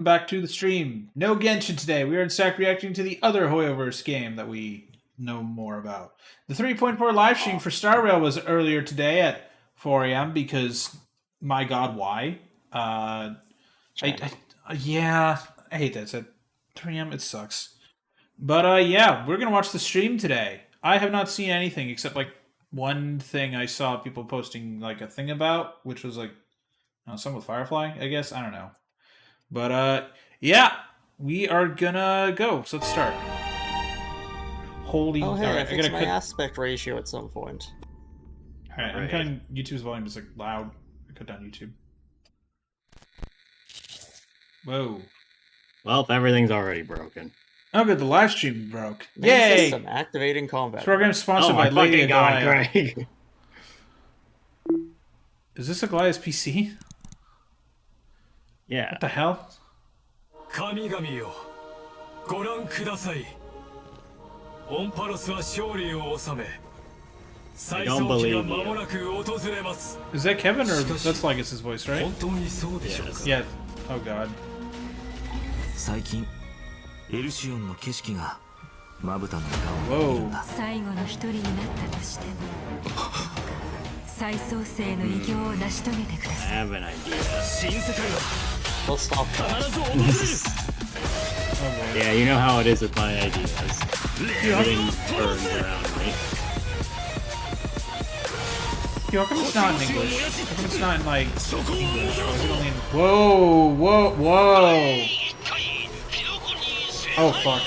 Back to the stream. No Genshin today. We are in fact reacting to the other Hoyoverse game that we know more about. The 3.4 live stream for Star Rail was earlier today at 4 a.m. because, my God, why? Yeah, I hate that. It's at 3 a.m. It sucks. But yeah, we're gonna watch the stream today. I have not seen anything except like one thing I saw people posting like a thing about, which was like some with Firefly. I guess I don't know. But yeah, we are gonna go. So let's start. Holy! Oh hey, right, I fixed my aspect ratio at some point. All right, I'm cutting YouTube's volume is like loud. I cut down YouTube. Whoa. Well, everything's already broken. Oh, good. The live stream broke. Yay! System activating combat. This program sponsored by Lady Aglaia. Greg. Is this Aglaia's PC? Yeah. What the hell? I don't believe you. Is that Kevin or that's Legus's voice, right? Yes. Yeah. Oh God. Whoa. I have an idea. Let's stop. Yeah, you know how it is with my ideas. Everything turns around me. Yo, how come it's not in English? How come it's not in like English? Or is it only in... Whoa! Whoa! Whoa! Oh fuck.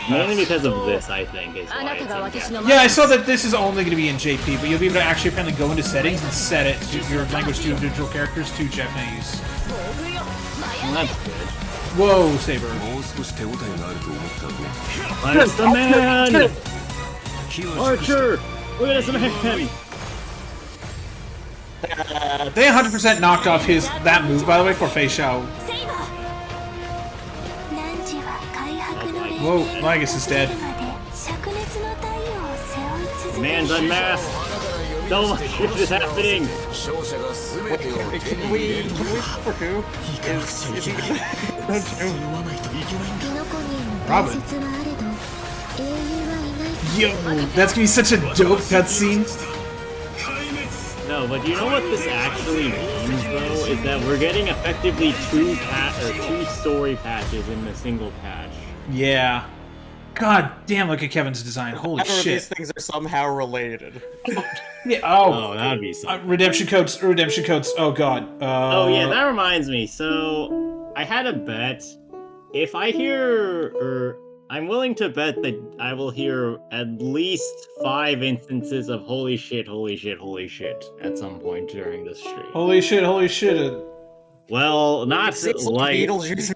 Mainly because of this, I think, is why it's in Yeah, I saw that this is only going to be in JP, but you'll be able to actually apparently go into settings and set it to your language to individual characters to Japanese. That's good. Whoa, Saber. That's the man! Archer! Look at this man! They 100% knocked off that move, by the way, for Fei Xiao. Whoa, Lagus is dead. Man's unmasked! So much shit is happening! Can we for who? Robin. Yo, that's gonna be such a dope cutscene. No, but you know what this actually means, though? Is that we're getting effectively two story patches in a single patch. Yeah. God damn, look at Kevin's design. Holy shit. These things are somehow related. Yeah, oh, that'd be something. Redemption codes. Oh god. Oh yeah, that reminds me. So, I had a bet. If I hear, I'm willing to bet that I will hear at least 5 instances of holy shit, holy shit, holy shit at some point during this stream. Holy shit, holy shit. Well, not like Beetlejuice.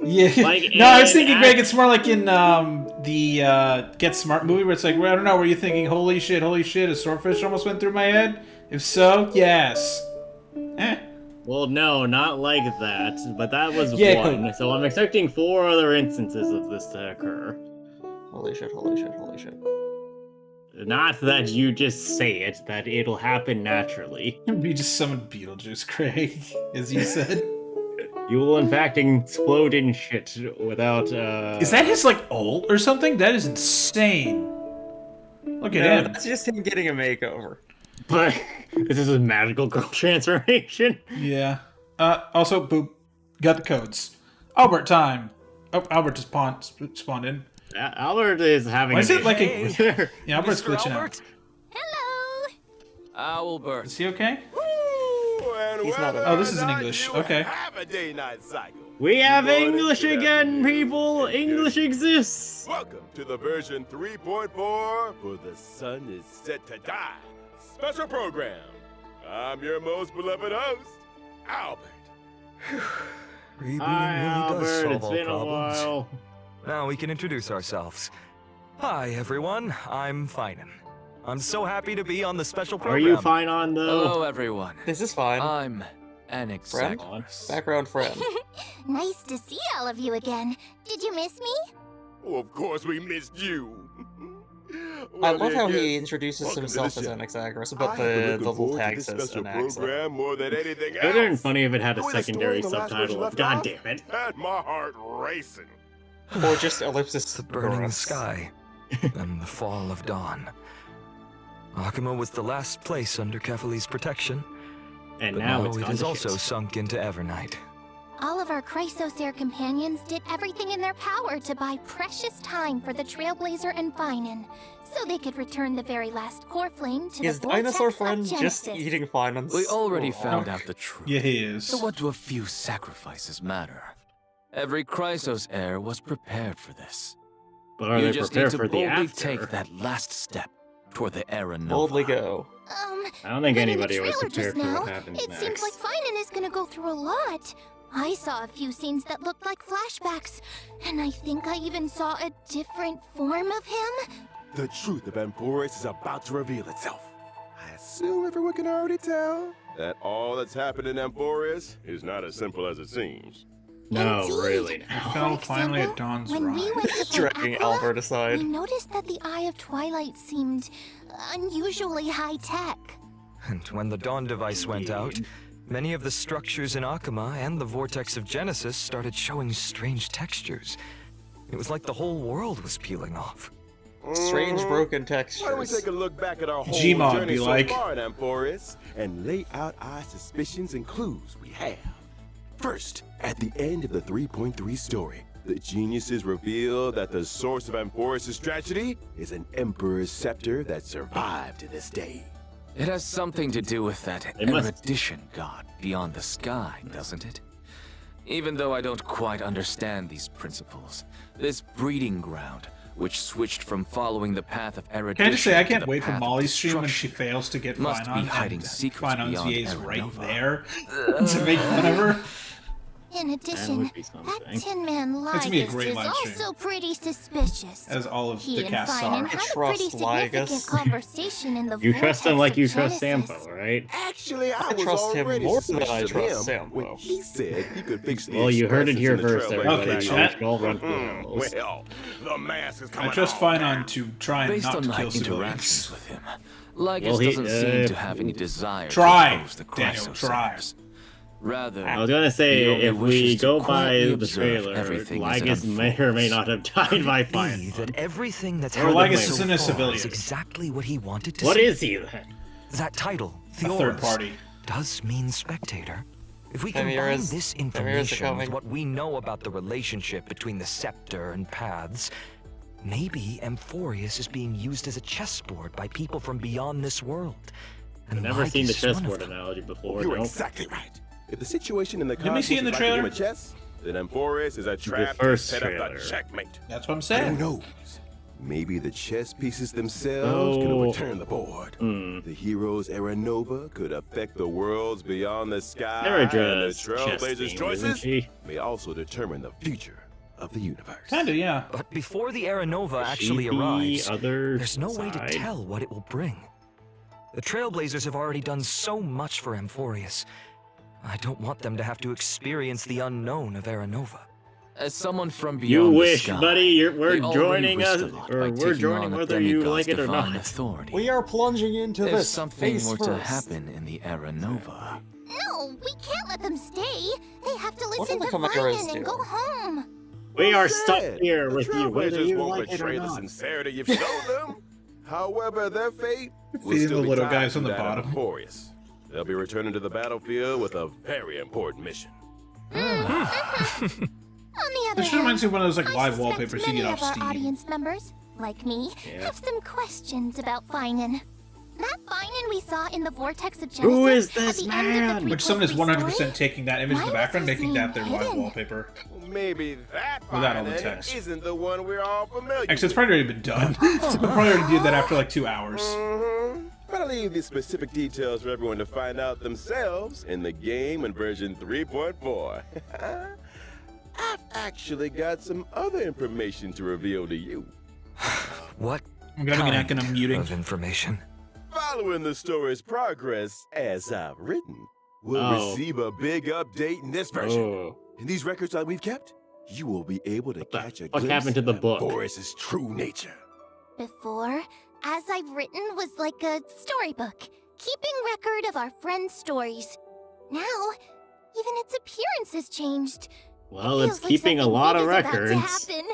Yeah. Like no, I was thinking, Greg, it's more like in the Get Smart movie where it's like, well, I don't know, were you thinking, holy shit, a swordfish almost went through my head? If so, yes. Well, no, not like that, but that was Yeah, one. cool. So I'm expecting 4 other instances of this to occur. Holy shit, holy shit, holy shit. Not that you just say it, that it'll happen naturally. We just summoned Beetlejuice, Craig, as you said. You will in fact explode in shit without, Is that his, like, ult or something? That is insane. Look at him. That's just him getting a makeover. But this is a magical girl transformation. Yeah. Also, boop. Got the codes. Albert time. Oh, Albert just spawned in. Albert is having. Why is it like a? Yeah, Albert's Mr. glitching Albert? out. Hello. Albert. Is he okay? He's not. Oh, this is in English. Okay. We have English again, people. English exists. Welcome to the version 3.4 for The Sun is Set to Die special program. I'm your most beloved host, Albert. Rebooting Hi, really does Albert. solve It's all been a problems. while. Now we can introduce ourselves. Hi, everyone. I'm Finan. I'm so happy to be on the special Are program. you fine on though? Hello, everyone. This is fine. I'm an Friend? executive. Background friend. Nice to see all of you again. Did you miss me? Oh, of course we missed you. I love how he kids, introduces welcome to himself the as show. Anaxagorus, I but have been the looking little forward to tag this says special Anaxa. program more than anything It would have been else. funny if it had a The way the story secondary in the last version subtitle of left God off damn it. had my heart racing. Or just ellipsis The burning Gorus. sky and the fall of dawn. Akuma was the last place under Kefali's protection, And but now now it's it gone has to also shit. sunk into Evernight. All of our Chrysosaur companions did everything in their power to buy precious time for the Trailblazer and Finan, so they could return the very last core flame to Is the vortex Dinosaur of Friend Genesis. just eating finance? We already Oh, found fuck. out the truth. Yeah, he is. So what do a few sacrifices matter? Every Chrysos heir was prepared for this. But are You they just need prepared to for the boldly after? take that last step toward the Era Nova. Boldly go. I don't think but anybody in the was trailer prepared just for now, what happens it next. seems like Finan is gonna go through a lot. I saw a few scenes that looked like flashbacks, and I think I even saw a different form of him. The truth of Amphoris is about to reveal itself. I assume everyone can already tell that all that's happened in Amphoris is not as simple as it seems. No, Indeed. really. He No. fell For finally at example, Dawn's when we went to rise. play Dragging Aqua, Albert aside. I noticed that the Eye of Twilight seemed unusually high-tech. And when the Dawn device went out, many of the structures in Akuma and the vortex of Genesis started showing strange textures. It was like the whole world was peeling off. Strange broken Why don't we textures. take a look back at our whole Gmod journey be so like- far in Amphoris and lay out our suspicions and clues we have. First, at the end of the 3.3 story, the geniuses reveal that the source of Amphoris' tragedy is an Emperor's scepter that survived to this day. It has something to do with that It must- erudition god beyond the sky, doesn't it? Even though I don't quite understand these principles, this breeding ground, which switched from following the path of erudition Can I just say, I to can't the wait for path of Molly's stream when destruction, she fails to get must be Finon, hiding and secrets Finon's beyond VA's right Aranova. there to make fun of her. In addition, would be that something. Tin Man That's gonna be a Lygus great is live stream. also pretty suspicious. As all of He the and cast Finan are. had a pretty Trust significant Lygus. conversation in the You trust him vortex like of you trust Genesis. Sampo, right? Actually, I I was trust him already more than I suspicious of trust him Sampo. when he said he could fix the Well, you heard it explosives here in the first, Trailblazer everybody. Okay, back chat. home. Don't run for the hills. Well, the mask is I coming trust on Finon now. to try and Based not on to my kill interactions civilians. with him, Lygus Well, he- doesn't seem to have any desire Try, to oppose the Daniel, Chrysos try. heirs. Rather, I was gonna say, He only if we wishes to go by quietly the observe trailer, everything as it Lygus may or may unfolds. not have died by Be fire. that everything that's Or happened Lygus so isn't a far civilian. is exactly what he wanted to What see. is he then? That title, A Theoris, third party. does mean spectator. If we Chimera's- combine this Chimera's information with coming. what we know about the relationship between the scepter and paths, maybe Amphorius is being used as a chessboard by people from beyond this world. And I've never Lygus seen the is one of chessboard them. analogy before. You're No. exactly right. If the situation in the Didn't we see in the cosmos is like a game trailer? of chess, then Amphoris is a trap to first set up trailer. the checkmate. That's what I'm Who saying. knows? Maybe the chess pieces themselves could Oh. overturn the board. Hmm. The hero's Era Nova could affect the worlds beyond the sky. Sarah and the does chess Trailblazer's theme, doesn't choices she? may also determine the future of the universe. Kinda, yeah. But before the Aranova She actually the arrives, other there's no way to side. tell what it will bring. The Trailblazers have already done so much for Amphorius. I don't want them to have to experience the unknown of Aranova. as someone from You beyond the wish, sky, buddy. they We're already joining risked us, a lot or by we're taking joining on a whether you demigod's like it or divine not. authority. We are plunging into If this something face were to first. happen in the Era Nova, No, we can't let them stay. They have to What listen do the to Chimeras Finan do? and go home. We are Who stuck said? here The with you, whether Trailblazers you won't like it or betray the not. sincerity you've shown them. However, their fate will Feeding still the be little tied guys to on the that of bottom. Amphoris. They'll be returning to the battlefield with a very important mission. On the other This just reminds me of one of those hand, like I live suspect wallpapers you many get of off our Steam. audience members, like me, Yeah. have some questions about Finan. That Finan we saw in the vortex of Genesis Who is at this the end man? of the Which someone is 3.3 100% story? taking that image in the Why background, was his making that name their live hidden? wallpaper. Well, maybe that Without all the Finan text. isn't the one we're all familiar Actually, it's with. probably already been done. So we probably already did that after like 2 hours. But I'll leave the specific details for everyone to find out themselves in the game in version 3.4. I've actually got some other information to reveal to you. What I'm gonna be kind knocking muting. of information? Following the story's progress, as I've written, we'll Oh. receive a big update in this version. Oh. In these records that we've kept, you will be able to the catch a fuck glimpse happened to the of book? Boris's true nature. Before, as I've written, was like a storybook, keeping record of our friends' stories. Now, even its appearance has changed. Well, It it's feels like keeping a something lot big of is about to records. happen.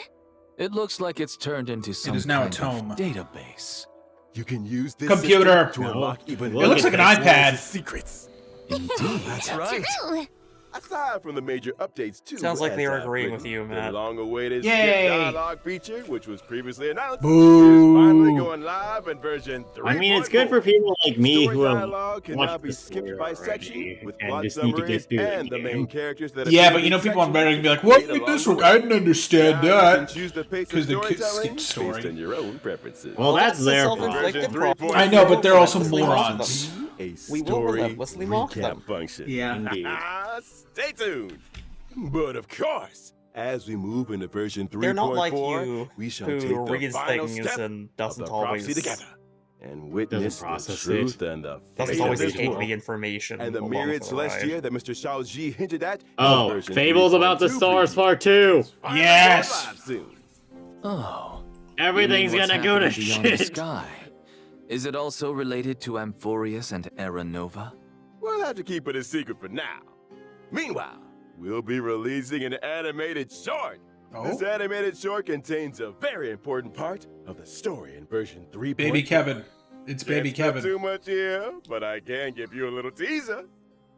It looks like it's turned into some is now a kind tome. of database. You can use this Computer. system to No. unlock even It It looks like an iPad. secrets. Indeed. That's right. True. Aside from the major updates too, Sounds like they as were I've agreeing written, with you, the Matt. long-awaited Yay. skip dialogue feature, which was previously announced, Boo. is finally going live in version 3.4. I mean, it's good for people like me Story who have dialogue can now watched be the skipped story by already section with and plot just need to summaries get through and the the main game. characters that Yeah, appear but in you know, each people on section Reddit are gonna be like, right "What? along This the one? way. I didn't understand Now that." you can choose the pace of 'Cause the kids storytelling skipped story. based on your own preferences. Well, that's their self-inflicted problem. problem. I know, but they're also Relentlessly mock morons. them. A We will story relentlessly mock recap them. function. Yeah. Indeed. Stay tuned. But of course, as we move into version 3.4, They're not like you, we shall who take the reads final things step and of doesn't the always prophecy together and witness the process truth it. and the doesn't fate always of this take world. the information And the along myriad for the ride. celestia that Mr. Shaoji hinted at. in Oh, version Fables about the 3.2 Stars preview. Part 2. Finally Yes! going live soon. Oh. Everything's you mean gonna what's go to happening beyond the shit. sky? Is it also related to Amphorius and Aranova? We'll have to keep it a secret for now. Meanwhile, we'll be releasing an animated short. This Oh, animated short contains a very important part of the story in version 3.4. baby Kevin. It's baby Can't spill Kevin. too much here, but I can give you a little teaser.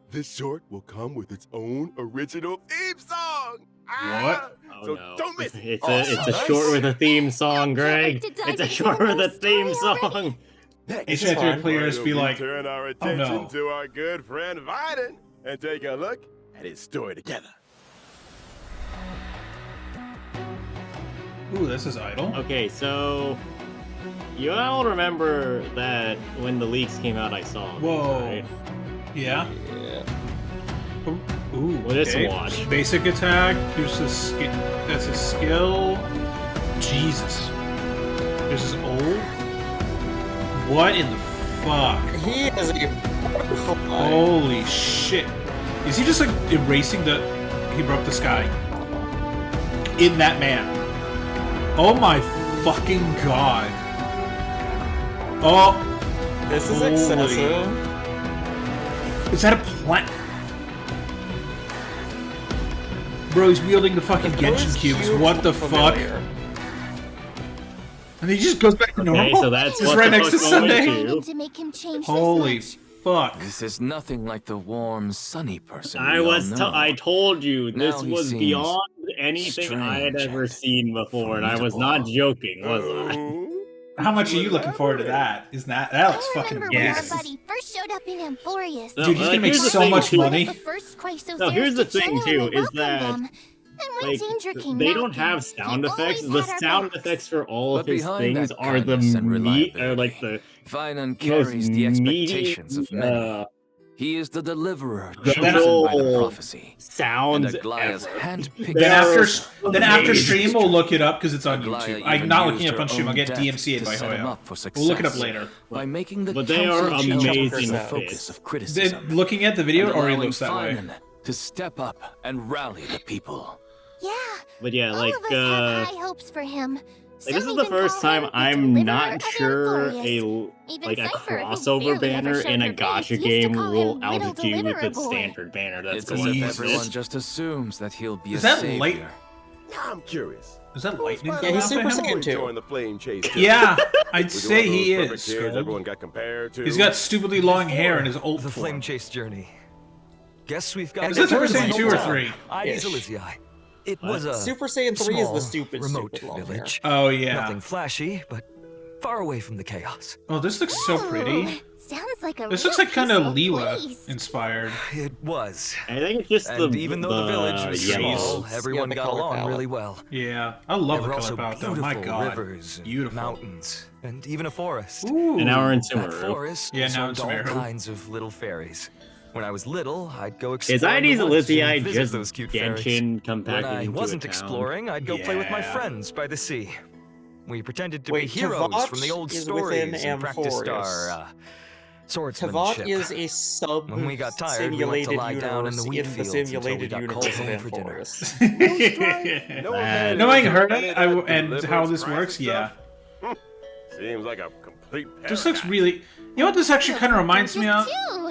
This short will come with its own original theme song. What? Oh, So no. don't miss it. It's Oh, a it's a nice. short with a theme song, Greg. Can't wait to It's a dive short into with a the theme story already. song. Next HI3 time, players be we like, turn our "Oh, attention no." to our good friend Viden and take a look at his story together. Ooh, this is idle. Okay, so you all remember that when the leaks came out, I saw them, Whoa. right? Yeah. Yeah. Ooh. Well, just okay. watch. Basic attack. Here's his skill. That's his skill. Jesus. There's his ult. What in the fuck? He is a butterfly. Holy shit. Is he just like erasing the... He broke the sky. In that man. Oh my fucking god. Oh. This is Holy- excessive. Is that a plant? Bro, he's wielding the fucking Genshin Those cubes. cubes What the look fuck? familiar. And he just goes back to normal. Okay, so that's Just what right the next to fuck's going Sunday. to. I need to make him change Holy this much. fuck. This is nothing like the warm, sunny person I we all was know. I told you Now this he was seems beyond anything I had strange ever and seen before, and I was not formidable. joking, was I? Oh, How much are you looking forward to that? Isn't that looks I fucking remember when our amazing. buddy first showed up in Amphorius. No, Dude, he's gonna make here's the so thing, much too. money. The first Chrysosaurus No, here's the to thing, too, genuinely is welcome that, them. And when Like, danger came they don't knocking, have sound he effects. always The had our sound backs. effects for all of But his behind things that are the kindness and meat, or like the Finan most carries the meaty, expectations of many. He is the deliverer the chosen by the whole prophecy. And sounds Aglaya's ever. handpicked They Then are after stream, we'll look it up because it's on Aglaya YouTube. I'm even not used looking up her on stream. I'll own get death DMCA'd to by set him Hoyo. up for We'll look it up success. later. By making the But they are council of amazing Children the at focus this. of criticism. Looking at the video, and or he allowing looks that way. Finan to step up and rally the people. Yeah, But yeah, all like of us have high hopes for him. like this Some is the even first call time him the I'm deliverer not of sure Amphorius. a Even like a Cypher, who crossover barely ever banner showed in a her face, gacha used to game call will him Little outdo the Deliverer Boy. standard banner that's It's going as to if Jesus. everyone exist. just assumes that he'll be Is a that savior. light? Now I'm curious. Is that lightning? Yeah, he's coming Super out of him? Saiyan 2. Join the flame chase. too. Yeah, I'd Was he say one of he those perfect is. kids Skull. everyone got compared to. He's got stupidly long hair and his ult The flame form. chase journey. Guess we've got Is that Super to Saiyan 2 or 3? Ides Ish. Elysiae. It What? was a Super Saiyan 3 is small, the stupid, remote stupid long hair. village. Oh yeah. Nothing flashy, but far away from the chaos. Oh, this looks so pretty. Ooh, sounds like a This real looks like kind of peaceful Leela place. inspired. It was. Oh, I think it's just And even though the village was yellow. small, everyone the got color along palette. really well. Yeah, I love There the were color also palette though. beautiful My god, rivers, and beautiful. mountains, and even a forest. Ooh. An hour in That Sumeru. forest Yeah, was now home in to all Sumeru. kinds of little fairies. When I was little, I'd go Is exploring Ides the woods and Elysiae visit just those cute fairies. Genshin When compacted I into wasn't a town? exploring, I'd go play with my Yeah. friends by the sea. We pretended to Wait, be heroes Tavot from the old is stories within and practiced Amphorius. our swordsmanship. Tavat is a sub When we got tired, we went to simulated lie down in the universe wheat in the fields until we simulated got universe called of home for dinner. Amphorius. No man Knowing has her done it and that how delivers this works, crisis yeah. stuff? Seems like a This looks really. You know what this actually kind of reminds me of?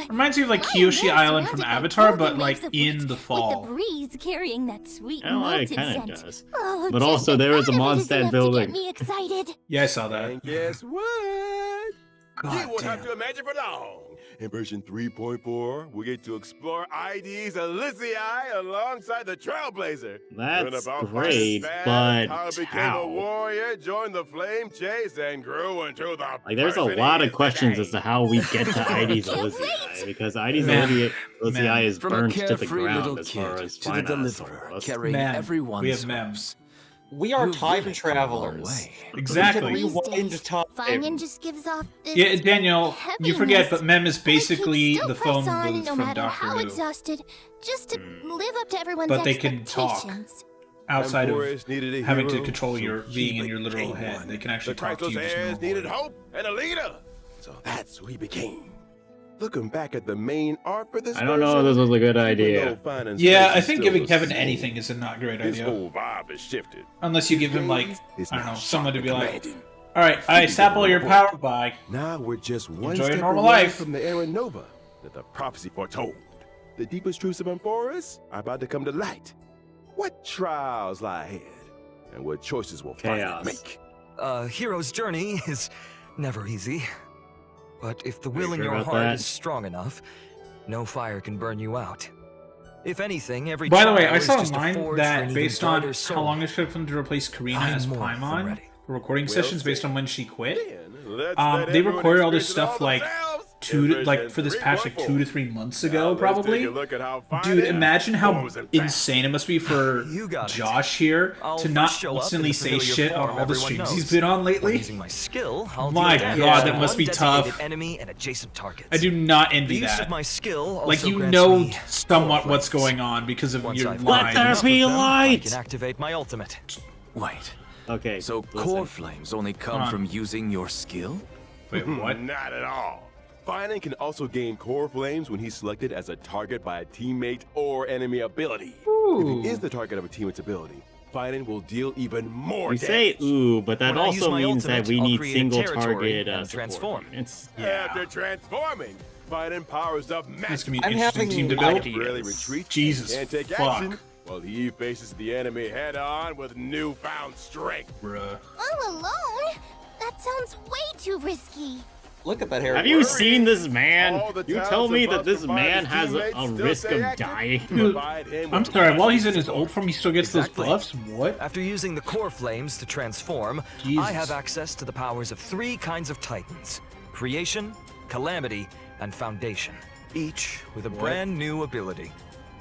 Reminds me of like Kyoshi Island from Avatar, but like in the fall. With the breeze carrying that sweet Oh, it malted kind scent. of does. Oh, But just also, there is a none of it is Mondstadt enough to building. Get me excited. Yeah, I saw that. And guess what? God You won't have damn. to imagine for long. In version 3.4, we get to explore ID's Elysium alongside the Trailblazer. Learn That's about great, Fast, but how he became how? a warrior, joined the flame chase, and grew into the Like, there's a person lot he of is questions today. as to how we get to ID's Can't Elysium, wait. because ID's Man. Elysium Man. is From a burnt to the carefree ground little as far kid as to the finance deliverer, goes. carrying Mem. everyone's We have hopes. memes. We are You've time really come a long travelers. way. Exactly. We can rewind time. Finan just gives off this Yeah, Daniel, you forget, but Mem is but I keep basically still the press phone on, booth no from matter Doctor how Who. exhausted, just to live up to everyone's But they can talk. expectations. Outside of Forrest needed a having to hero, control so your he being in your literal became head. one. They can actually The talk to you Christos just heirs needed normally. hope and a leader. So that's who he became. Looking back at the main art for this I don't know if this was a good idea. Yeah, I think giving Kevin anything is a not great His idea. whole vibe is shifted. Unless you give him, like, It's I don't now know, someone to be sharp like, and commanding. alright, I sap all your power, bye. Now we're just one Enjoy your step normal away life. from the era Nova that the prophecy foretold. The deepest truths of Amphoris are about to come to light. What trials lie ahead, and what choices will finally Chaos. make? A hero's journey is never easy. But if the you will in sure your about heart that? is strong enough, no fire can burn you out. If anything, every By the way, trial I is saw just a online forge for an that even based on brighter how soul. long it took them to replace Karina I'm as more than Paimon ready. for recording Well sessions based said. on when she quit. Then let's Um, let they everyone recorded all this experience it stuff like themselves. like for this patch like 2 to 3 months ago, Now probably. let's take a look at how Dude, Fine imagine how goes and insane it must be for You got it. Josh here I'll to first not show up in constantly the say familiar shit on form all the everyone streams knows. he's been on By lately. using my skill, I'll My deal damage God, to that must one be designated tough. enemy and adjacent targets. I do not The envy use that. of my skill Like, also you grants know me somewhat core what's flames. going on because of Once your I've lines. there enough be of them, light! I can activate my ultimate. Wait, Okay, so listen. core flames only come Huh. from using your skill? Wait, what? Not at all. Finan can also gain core flames when he's selected as a target by a teammate or enemy ability. Ooh. If he is the target of a teammate's ability, Finan will deal even more You damage. say ooh, but that When I use also my means that ultimate, we I'll need create a single territory target and support transform. units. After transforming, Finan powers up That's magic. gonna be an I'm interesting having team to build. ideas. Rarely retreat Jesus and can't take fuck. action while he faces the enemy head on with newfound strength. Bruh. All alone? That sounds way too risky. Look at that hair. Have you seen this man? All the You talents tell me and that buffs this provided man his has teammates a still risk stay of active. dying. Provide him I'm with sorry, while he's in magic his old form, he still gets Exactly. those buffs? What? After using the core flames to transform, Jesus. I have access to the powers of 3 kinds of titans: creation, calamity, and foundation. Each with a brand new ability.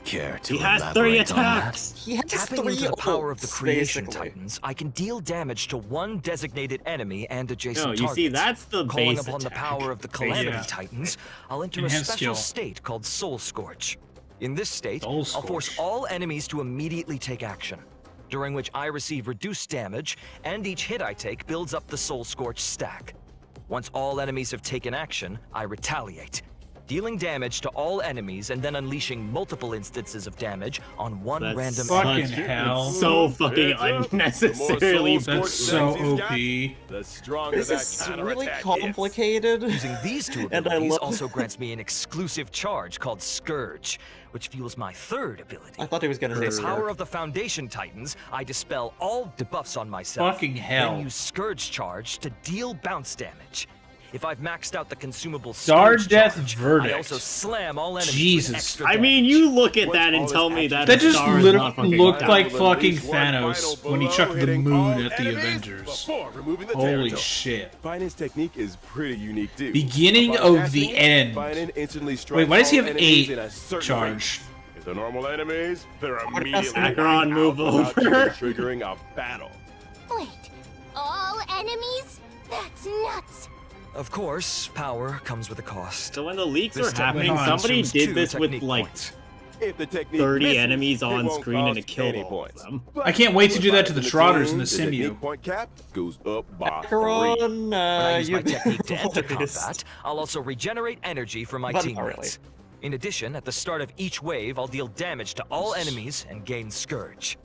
Care to He has 3 elaborate on that? attacks. He has Tapping 3 into the power of the ults, creation basically. titans, I can deal damage to one designated enemy and adjacent No, you targets. see, that's the Calling base upon the attack, power of the calamity Yeah. titans, I'll enter a Enhanced special skill. state called Soul Scorch. In this state, Soul I'll force Scorch. all enemies to immediately take action, during which I receive reduced damage, and each hit I take builds up the Soul Scorch stack. Once all enemies have taken action, I retaliate, dealing damage to all enemies and then unleashing multiple instances of damage on one That's random Fucking enemy. hell. So fucking It's up. unnecessarily. The more That's soul so scorch he's got, OP. the stronger This that is really counterattack is. complicated. Using these two And I abilities love- also grants me an exclusive charge called Scourge, which fuels my 3rd ability. I thought he was gonna say With the power Scourge. of the Foundation Titans, I dispel all debuffs on myself. Fucking hell. Then use Scourge Charge to deal bounce damage. If I've maxed out the consumable Star Scourge Death charge, Verdict. I also slam all enemies Jesus. with extra I damage. mean, you look at What's that and all tell this me action? that That a just star is literally not fucking looked down. like Will fucking unleash one Thanos final when he blow, chucked the hitting moon all at the enemies Avengers. before removing the Holy territory. shit. Finance technique is pretty unique too. Beginning Upon of the casting, end. Finan instantly strikes Wait, why does he all have enemies 8 in a certain charge? range. If they're normal enemies, they're immediately Acheron, wiped move out without over. even triggering a battle. Wait, all enemies? That's nuts. Of course, power comes with a cost. So when the leaks This are happening, technique somebody consumes did 2 this with technique like points. If the technique 30 misses, enemies it on won't screen and cost it killed any all points. of them. But I can't wait to do that to if the it's Trotters team, in the technique Simu. point cap goes up by 3. Acheron, When I use my you technique to enter noticed. combat, I'll also regenerate energy for my But not teammates. In addition, at the start of each wave, I'll deal damage to all enemies and gain Scourge.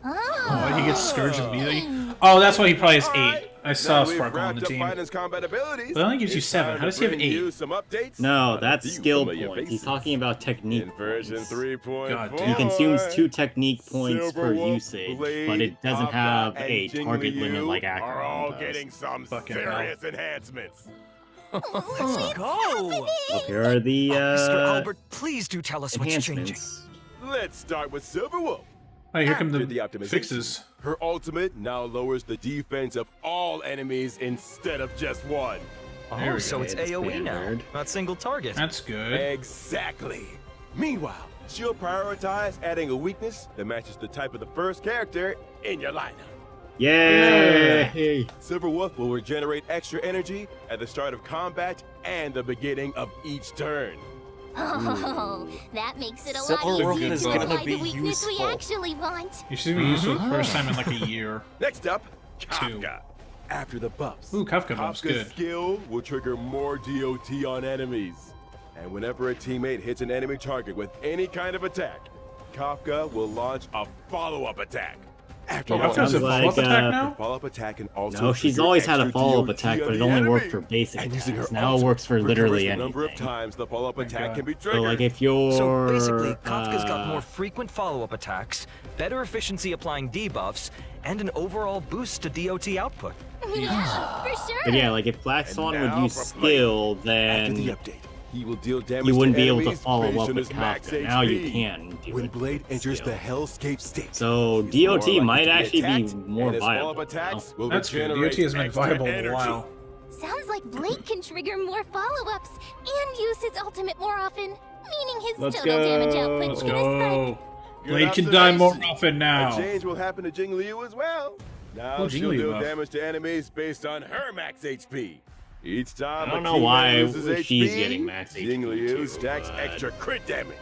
Oh, he gets Scourge immediately? Oh, that's why he probably has 8. I saw Now we've Sparkle on wrapped the up team. Finance combat abilities. But it only gives you It's 7. time How does to he have bring 8? you some updates No, on a that's few skill familiar points. He's faces. talking about technique In version points. 3.4, God He damn. consumes 2 technique points Silver per Wolf, usage, Blade, but it doesn't Kafka, have and a Jing target Liu limit like are all Acheron getting does. some Fucking serious enhancements. Let's go! Up here are the Mr. Albert, please do tell us what's changing. enhancements. Let's start with Silver Wolf. Hey, here come After the optimization, fixes. Her ultimate now lowers the defense of all enemies instead of just one. There Oh, we so go. it's It's AoE standard. now, not single target. That's good. Exactly. Meanwhile, she'll prioritize adding a weakness that matches the type of the first character in your lineup. Yay! Silver Wolf will regenerate extra energy at the start of combat and the beginning of each turn. Oh, that makes it a Silver lot Wolf easier is to gonna apply be the weakness we useful. actually want. You should be useful the first time in like a year. Next up, Kafka. After the buffs, Ooh, Kafka buff's Kafka's good. skill will trigger more DOT on enemies. And whenever a teammate hits an enemy target with any kind of attack, Kafka will launch a follow-up attack. After Oh, all, Kafka's a Sounds like, follow-up attack uh, now? follow-up attack can also No, she's trigger always had a extra follow-up DOT attack, on but it the only enemy. worked for basic And using her attacks. Now it ultimate works for literally recovers the number of anything. times the follow-up attack God. can be triggered. So like if you're So basically, Kafka's got more frequent follow-up attacks, better efficiency applying debuffs, and an overall boost to DOT output. Yeah, for sure. But yeah, like if Black Swan would now use for play. skill, After then the update, he will deal damage you wouldn't to be able to enemies follow based up on with his max Kafka. Now you HP. can do When it Blade with enters skill. the Hellscape state, So he's more DOT likely might to actually be attacked, more and his viable. follow-up attacks will That's good. regenerate DOT has been extra viable in a energy. while. Sounds like Blade can trigger more follow-ups and use his ultimate more often, meaning his Let's total damage output go. Let's is gonna go. Good Blade can die more observation. often now. A change will happen to Jing Liu as well. Now Oh, Jing she'll Liu deal buff. damage to enemies based on her max HP. Each time I don't a know teammate why loses she's HP, getting max Jing HP Liu too, stacks but- extra crit damage.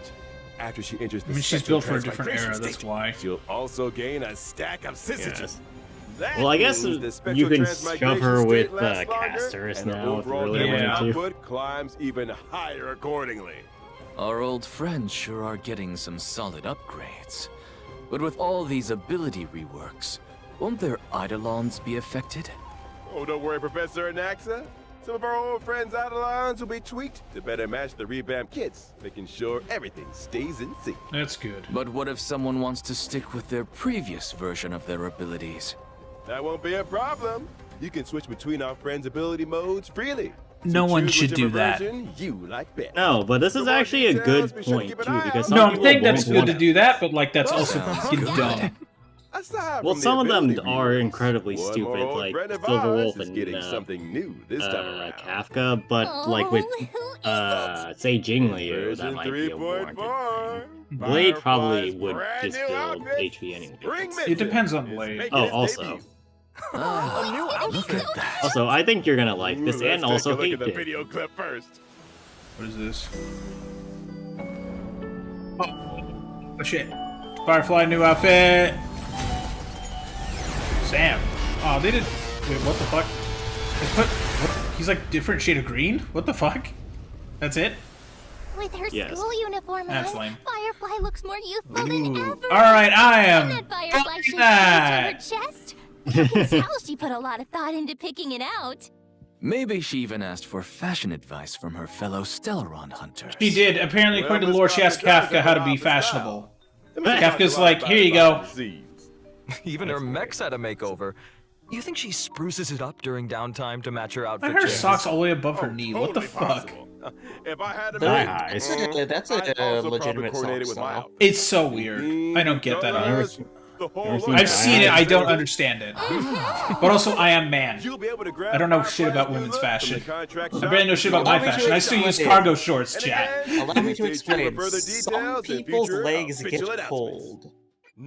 After she enters the I mean, she's spectral built for a different transmigration era, that's state, why. She'll also gain a stack of syzygy. Yes. That Well, I guess means the you spectral can transmigration shove her state with lasts longer, Casterus and her now if you overall really damage wanted to. output climbs even higher accordingly. Our old friends sure are getting some solid upgrades. But with all these ability reworks, won't their Eidolons be affected? Oh, don't worry, Professor Anaxa. Some of our old friends' Eidolons will be tweaked to better match the revamped kits, making sure everything stays in sync. That's good. But what if someone wants to stick with their previous version of their abilities? That won't be a problem. You can switch between our friends' ability modes freely. No one choose should do whichever that. version you like best. No, but this For is more actually a details, good be sure to point keep an too, eye because out. some No, I people think that's won't good to wanna- do that, but like that's also Sounds fucking good. dumb. Aside Well, from the some of them ability are rewards, incredibly one stupid, more old like friend of Silver ours Wolf is and getting something new this time around. Kafka, but like with say Jing Liu, that Version might be a warranted 3.4. thing. Blade probably Firefly's would brand just new build outfit, HP anyway. Spring It depends on Mission, Blade. is making Oh, its also. debut. Ah, look at that. Also, I think you're gonna like this Ooh, and let's also take a hate look at the it. video clip first. What is this? Oh shit. Firefly new outfit. Sam. Oh, they did. Wait, what the fuck? They put. What? He's like different shade of green? What the fuck? That's it? With her Yes. school uniform That's on, lame. Firefly looks more youthful than ever. Alright, I am. That Firefly shape that. on her chest. You can tell she put a lot of thought into picking it out. Maybe she even asked for fashion advice from her fellow Stellaron hunters. She did. Apparently, according to Well, lore, Miss she asked Kafka Kafka how to does be have a style. fashionable. Let me Kafka's talk a lot like, about here you about go. disease. Even her mech's had a makeover. You think she spruces it up during downtime to match her outfit? I heard changes? socks all the way above her Oh, knee. What the totally fuck? possible. If I had a Thigh maid, highs. That's I'd a also probably legitimate coordinate sock it with my style. outfit. It's so weird. I don't get that. Colors, Either. the whole Never seen look. I've seen it. I don't understand it. But also, I am man. You'll be able to grab I don't know Firefly's shit about new women's look from the fashion. contract I shop barely know shit about Allow my me to fashion. I still use explain. cargo shorts, And chat. again, Allow me to stay tuned for explain. further Some details in people's future legs official get announcements. cold.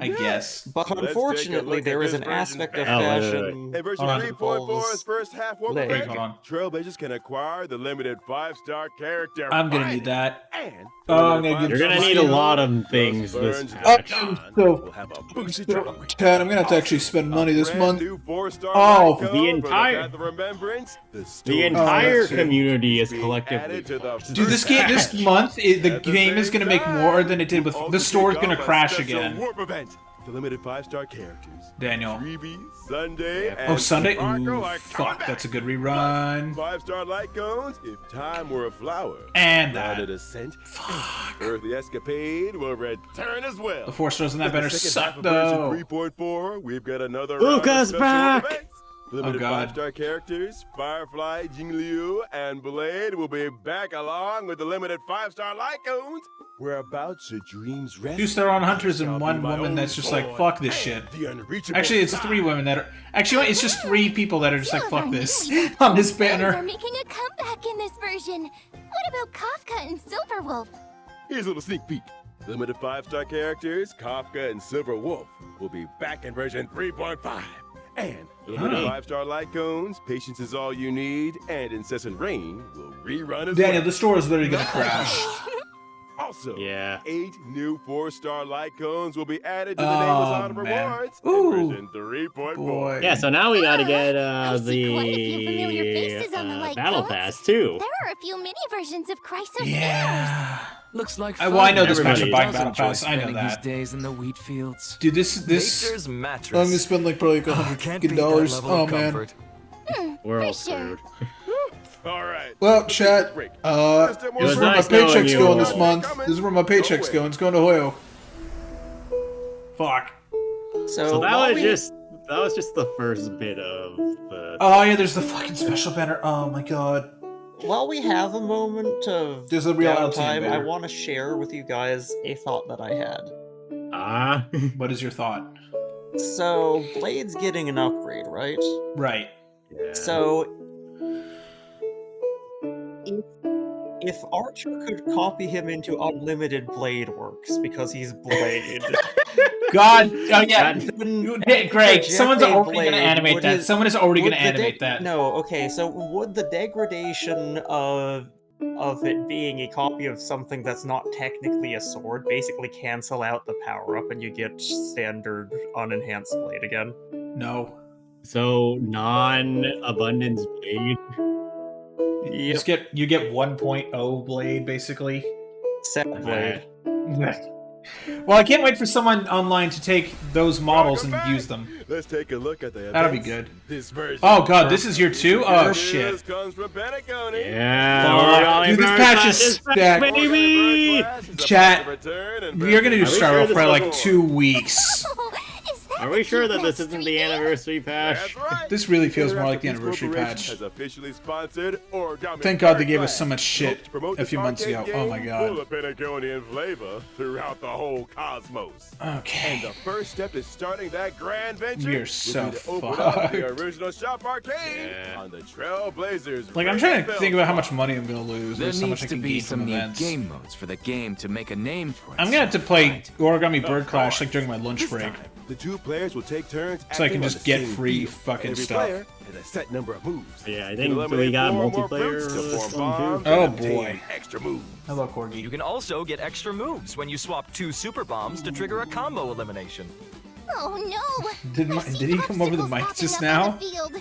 I guess. But Let's take a unfortunately, look there at is this an version. aspect of Oh, wait, wait, fashion. In version Hold on. 3.4's first half warp Leg. pack, Hold on. Trailblazers can acquire the limited 5-star character. I'm gonna Finally. need that. And Oh, I'm gonna get You're gonna need a lot of things this Burns patch. John so- will have a boosted drawing. Ted, I'm gonna have to actually spend money this Brand month. new 4-star Oh, light code the for entire- Path of Remembrance. The story entire that's it. community is being collectively added to the fucked. Dude, this game, this month, the At the game is same gonna make time, more than it did with. we'll The also store's kick gonna off a crash special again. warp event the limited 5-star characters. Daniel. Reeby, Sunday, Oh, and Sunday? Sparkle Ooh, are coming fuck, back. that's a good rerun. 5-star light cones, if time were a flower. And Grounded that. Ascent, Fuck. Earthly Escapade will return as well. The 4 stars in that In banner the second suck, half of version though. 3.4, we've got another Luca's round of special back! events. Limited God. 5-star characters, Firefly, Jingliu, and Blade will be back along with the limited 5-star light cones. Whereabouts your dreams rest. 2-star on Hunters Shall and be 1 my woman own that's just like, sword fuck this and shit. the unreachable Actually, it's sky. 3 women that are... Actually, it's just 3 people that are just like, Two of fuck our this, newly on this Boys are banner. making a comeback in this version. What about Kafka and Silverwolf? Here's a little sneak peek. Limited 5-star characters, Kafka and Silver Wolf, will be back in version 3.5. And limited Hey. 5-star light cones, Patience is all you need, and Incessant Rain will rerun as Daniel, well. the store is literally gonna crash. Also, Yeah. 8 new 4-star light cones will be added to the Oh, Nameless Honor man. rewards Ooh, in version 3.4. boy. Yeah, so now we gotta get I see quite a few familiar faces on the light Battle cones. Pass, too. There are a few mini versions of Chrysos Yeah. Looks like Well, I know fun. this Everybody match of buying does Battle enjoy Pass. I know spending his that. days in the wheat fields. Dude, this... Nature's mattress. I'm gonna spend like probably like Can't $100 beat that dollars. level Oh of man. comfort. We're all For sure. screwed. All right. Well, let's chat. take a break. This Just is more where my nice knowing paycheck's you. going this month. Coming. This is where my paycheck's Go going. It's going to Hoyo. Fuck. So that while was just the first bit of the. Oh yeah, there's the fucking special banner. Oh my god. While we have a moment of There's a real LTM downtime, I banner. want to share with you guys a thought that I had. Ah. What is your thought? So, Blade's getting an upgrade, right? Right. Yeah. So, if Archer could copy him into Unlimited Blade Works because he's Blade, God. Oh yeah. then Hey, Greg, someone's Project already Blade, gonna animate would that. his- Someone is already would gonna the animate that. No, okay, so would the degradation of it being a copy of something that's not technically a sword basically cancel out the power up and you get standard unenhanced blade again? No. So non-abundance blade. You just get 1.0 blade basically. Set blade. Well, I can't wait for someone online to take those models and Welcome back. use them. Let's take a look at the That'll be events. good. This version. Oh god, this is year 2? Oh This shit. comes from Pentaconi. Yeah. Fuck. Dude, this patch is stacked. baby. Chat, we are gonna do Are we Star sure Wars this for like was- 2 weeks. Oh, is that Are the we sure cute that this last isn't the 3D? anniversary patch? That's right. This really feels more like the Interactive anniversary Corporation patch. has officially sponsored Origami Thank God they Third gave us Class. so much shit Helped promote a this few months arcade ago. Oh my game God. Full of Pentaconian flavor throughout the whole cosmos. And Okay. the first step to starting that grand venture You're will so be to open up fucked. the original shop arcade Yeah. on the Trailblazers. Like, I'm trying to Rainbow think about how much Farm. money I'm gonna lose There versus how needs much I to can be gain from some new events. game modes for the game to make a name for itself. I'm gonna have to play right? Origami Bird Of Clash like course. during my lunch This break. time, the two players will take turns So I can acting on just the get same free field. fucking Every stuff. player has a set number of moves. Yeah, I You think can we eliminate got 4 or more multiplayer fruits to form this one, bombs too. Oh, and obtain boy. extra moves. Hello, Corgi. You can also get extra moves when you swap 2 super bombs to trigger a combo elimination. Oh no! Did I my- see did he come over the obstacles mic popping just up now? on the field.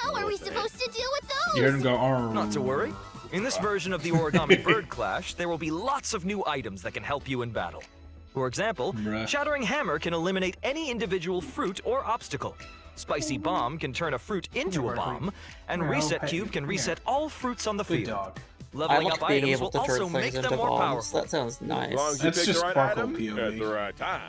How are we supposed to deal with those? You heard him go, "Arr." Not to worry. In this version of the Origami Bird Clash, there will be lots of new items that can help you in battle. For example, Bruh. Shattering Hammer can eliminate any individual fruit or obstacle. Spicy Bomb can turn a fruit into a bomb, and Here, I'll Reset pet you. Cube can Come reset all fruits on the Good field. dog. I Leveling like up being items able will to also turn make things them into more bombs. powerful. That sounds As long nice. as you That's pick just the right Sparkle item POV. at the right time,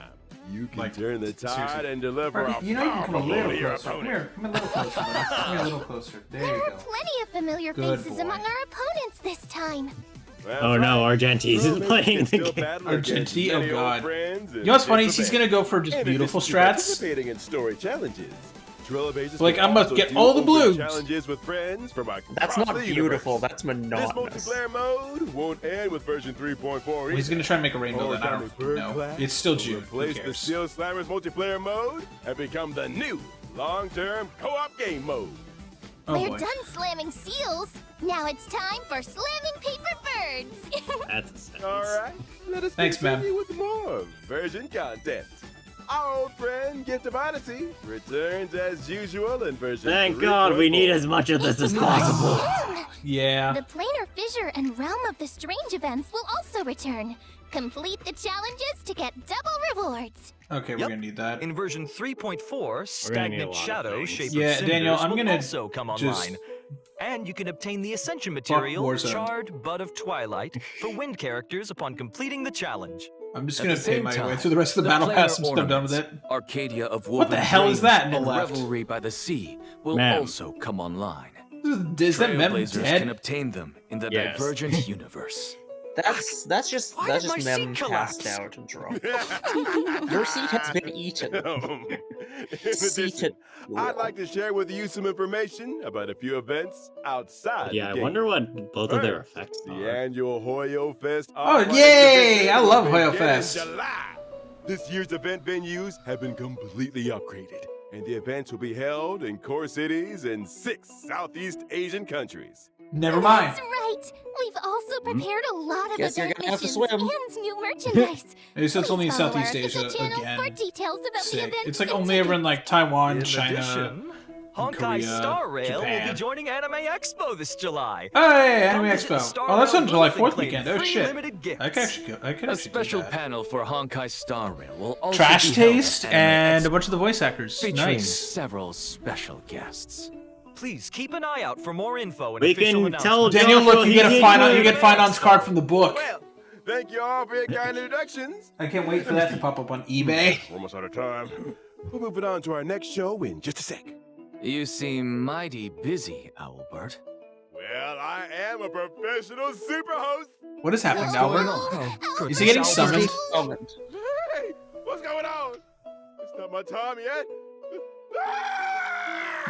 you can Like, turn the tide seriously. and deliver a You know you can come a powerful blow little to your closer. Come opponent. here, come a little closer, buddy. Come here a little closer. There you There are go. plenty of familiar Good faces boy. among our opponents this time. That's Oh no, right. Argentis Roommates is playing can the still game. battle against Argenti? Oh, many old God. friends You know what's and funny is he's gonna go for In just addition beautiful to strats. participating in story challenges. Trailblazers Like, can I'm about to also get do all the open blues. Challenges with friends from across That's not the beautiful, universe. that's This monotonous. multiplayer mode won't end with version 3.4 Well, he's either. gonna try and make a rainbow then. I Origami don't Bird know. Clash It's still will June. Who Replace the cares? Steel Slammers multiplayer mode and become the new long-term co-op game mode. Oh We're boy. done slamming seals. Now it's time for slamming paper birds. That's a sentence. All right, let us Thanks, man. continue with more version content. our old friend Gift of Odyssey returns as usual in version Thank God we need as much of this as possible. Yeah. The Planar Fissure and Realm of the Strange events will also return. Complete the challenges to get double rewards. Okay, we're Yep. gonna need that. In version 3.4, need a stagnant lot of shadow things. shaped Yeah, of cinders Daniel, I'm will gonna also come just- online. And you can obtain the Ascension material, Warzone. Charred Bud of Twilight, for wind characters upon completing the challenge. I'm just At gonna the pay same my way time, through the rest of the battle planar pass once I'm done with it. ornaments, Arcadia of What the Woven hell is Dreams that in the and left? Revelry by the Sea will Ma'am. also come online. Is that Mem Trailblazers dead? can obtain them in the Yes. Divergent universe. That's just Why did my Mem seat passed collapse? out and drunk. Your seat has been eaten. In Seated. addition, I'd like to share with you some information about a few events outside Yeah, the I game. wonder what both of their First, effects the are. annual Hoyo Fest. Oh, Art yay! Exhibition I love will Hoyo begin in Fest. July. This year's event venues have been completely upgraded, and the events will be held in core cities in 6 Southeast Asian countries. Never mind. That's right. We've also prepared a lot of Guess you're event gonna have to missions swim. and new merchandise. Maybe so it's only in Please follow our Southeast Asia official channel again. for details about the Sick. event It's like and only ever in tickets. like Taiwan, In China. addition, Honkai Korea, Star Rail will Japan. be joining Anime Expo this July. Hey, Anime Come visit the Expo. Star Oh, that's Rail on July booth 4th and claim weekend. Oh free shit. limited gifts. I could actually go. I could A actually special do that. panel for Honkai Star Rail will also Trash be held at Taste Anime and a Expo, bunch of the voice actors. featuring Nice. several special guests. Please keep an eye out for more info and We official can tell announcements. Daniel, look, you get a Joshua fine. he You get Finon's card from the book. Thank you all for your kind introductions. I can't wait for that to pop up on eBay. We're almost out of time. We're moving on to our next show in just a sec. You seem mighty busy, Owlbert. Well, I am a professional superhost. What is happening, What's Albert? Oh, Is he getting Albert. summoned? Hey, what's going on? It's not my time yet.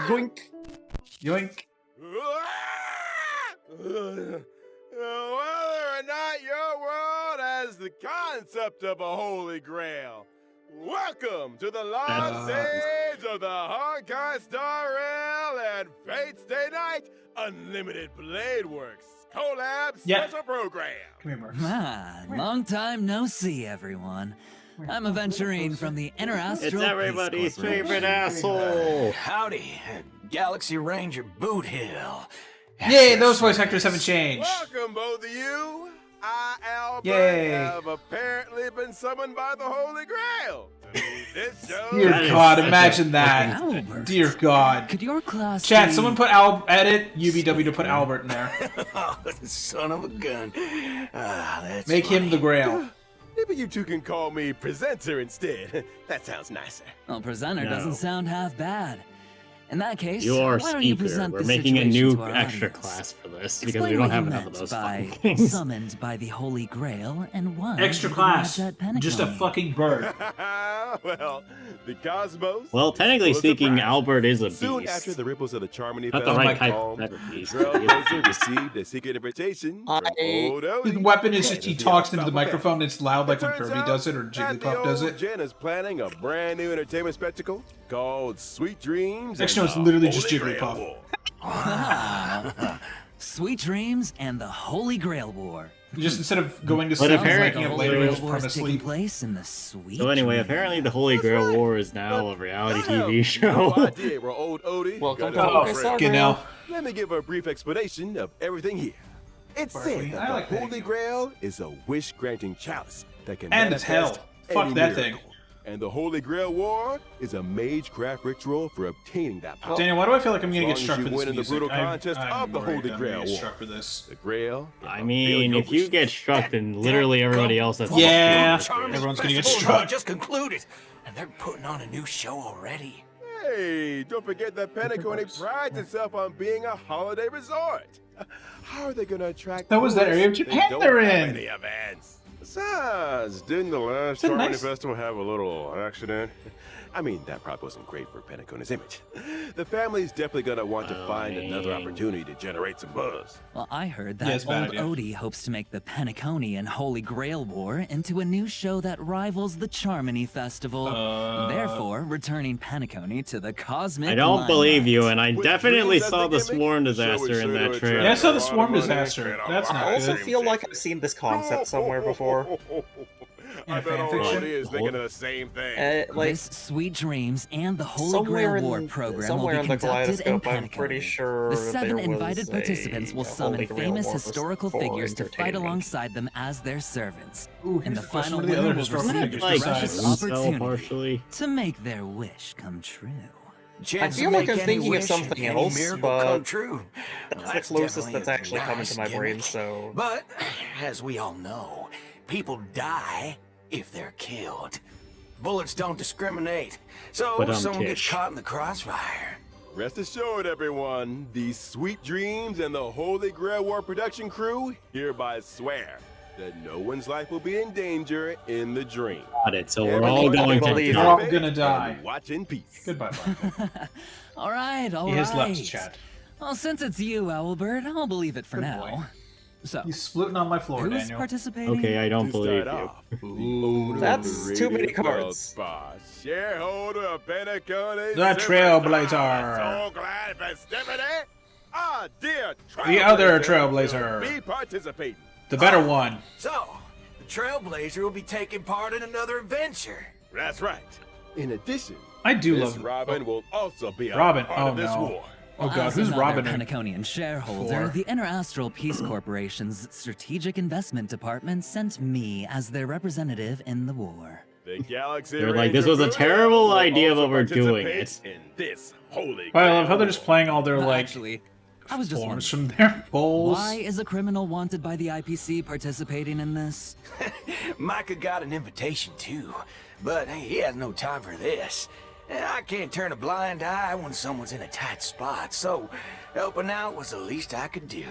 Yoink. Yoink. Whether or not your world has the concept of a holy grail, welcome to the live stage of the Honkai Star Rail and Fate's Day Night Unlimited Blade Works collab Yeah. special program. Come here, Mark. Ah, long time no see, everyone. I'm aventurine from the Interastral It's everybody's Peace Corporation. favorite asshole. Howdy, Galaxy Ranger Boot Hill. Yay, those voice actors haven't changed. Welcome, both of you. I, Albert, Yay. have apparently been summoned by the Holy Grail to lead this show. Dear That is God, such a imagine that. Albert. Dear God. Could your class Chat, be- someone put edit UBW to put Albert in there. Oh, son of a gun. Ah, that's Make him the funny. Grail. Maybe you two can call me presenter instead. That sounds nicer. Well, presenter No. doesn't sound half bad. In that case, You are why don't you speaker. present We're the making a situation new to our extra audience? class for this because Explain we don't what have you enough of meant those by fucking things. summoned by the Holy Grail and why Extra you class. arrived at Just a Pentagon. fucking bird. Well, the cosmos. Well, technically was a speaking, surprise. Albert is a Soon beast. after the ripples of the Charmony Not the Festival right type calmed, of beast. Trailblazer received a secret invitation from old His Odie. weapon is just he Yeah, talks into the Unstoppable microphone and it's loud like It when turns Kirby out does it or that Jigglypuff the does old it. Jen is planning a brand new entertainment spectacle called Sweet Dreams. Next and one is the literally just Holy Grail Jigglypuff. War. Ah, Sweet Dreams and the Holy Grail War. Just instead of going to But sleep, apparently- waking the up Holy later, Grail just War prone to is taking sleep. place in the Sweet So anyway, Dreams. apparently the Holy Grail War is now a reality TV No show. idea where old Odie Welcome got to his Honkai friend. Star Rail. Let me give a brief explanation of everything here. It's Barkley, said I that like the that Holy game. Grail is a wish-granting chalice that can And it's hell. manifest Fuck any that miracle. thing. And the Holy Grail War is a magecraft ritual for obtaining that power. Daniel, why do I feel like I'm gonna As get long struck as for you this win in the music? brutal contest I'm of the worried Holy I'm Grail gonna get War. struck for this. The Grail. I mean, if you get struck, then literally everybody else has Yeah. to Everyone's gonna get Festival struck. just concluded, and they're putting on a new show already. Hey, don't forget that Penacony prides itself on being a holiday resort. How are they going to attract? That was that area of tourists if they Japan don't they're have in. Any events? Besides, didn't the last Is it Charmony nice? Festival have a little accident? I mean, that probably wasn't great for Penacony's image. The family's definitely going to want to find another opportunity to generate some buzz. Well, I heard Yeah, that it's a bad old idea. Odie hopes to make the Penacony and Holy Grail War into a new show that rivals the Charmony Festival. Therefore, returning Penacony to the cosmic I don't believe you, limelight. and I With definitely dreams as saw the the gimmick, Sworn show is Disaster in sure that to trailer. Yeah, I saw the attract a lot Swarm of money Disaster. and a That's lot not I of also good. feel like I've seen this concept somewhere before. I bet all fanfiction? of is thinking of the same thing. This Sweet Dreams and the Holy somewhere Grail War in program will somewhere be in the conducted in Kaleidoscope, I'm pretty Panaconia. sure The there 7 was invited participants will a summon Holy Grail famous War historical for figures to fight entertainment. alongside them as their servants. Ooh, And here's the a question. final What are the winner other will historical receive figures the like precious besides? opportunity partially. to make their wish come true. I feel like I'm thinking of something else, but true. that's the closest that's actually coming to my brain, so... But, as we all know, people die if they're killed. Bullets don't discriminate, so But if someone gets Tish. caught in the crossfire. Rest assured, everyone, the Sweet Dreams and the Holy Grail War production crew hereby swear that no one's life will be in danger in the dream. Got it. So we're all going to believe We're all die. gonna die. And watch in peace. Goodbye, Blanco. All right, all He has right. left, chat. Well, since it's you, Owlbird, I'll believe it for Good now. boy. So, He's splitting on my floor, who's Daniel. participating? Okay, I don't To believe start you. off, the owner That's of too many Radiant World cards. Spa, shareholder of Panaconia, The Trailblazer. So glad festivity. Ah, dear The other Trailblazer will Trailblazer. be participating. The better one. So, the Trailblazer will be taking part in another adventure. That's right. In addition, I do this love Robin will also be a Robin. part Oh of this no. war. Oh god, As who's another Robin? Penaconian shareholder, For? the Interastral Peace Corporation's Strategic Investment Department sent me as their representative in the war. The Galaxy They're like, Ranger this was a Buddha terrible will idea, also but we're doing participate in this holy But I love how grail they're just war. playing all their like Actually, I was just forms wondering, from their bowls. why is a criminal wanted by the IPC participating in this? Micah got an invitation too, but he has no time for this. And I can't turn a blind eye when someone's in a tight spot, so helping out was the least I could do.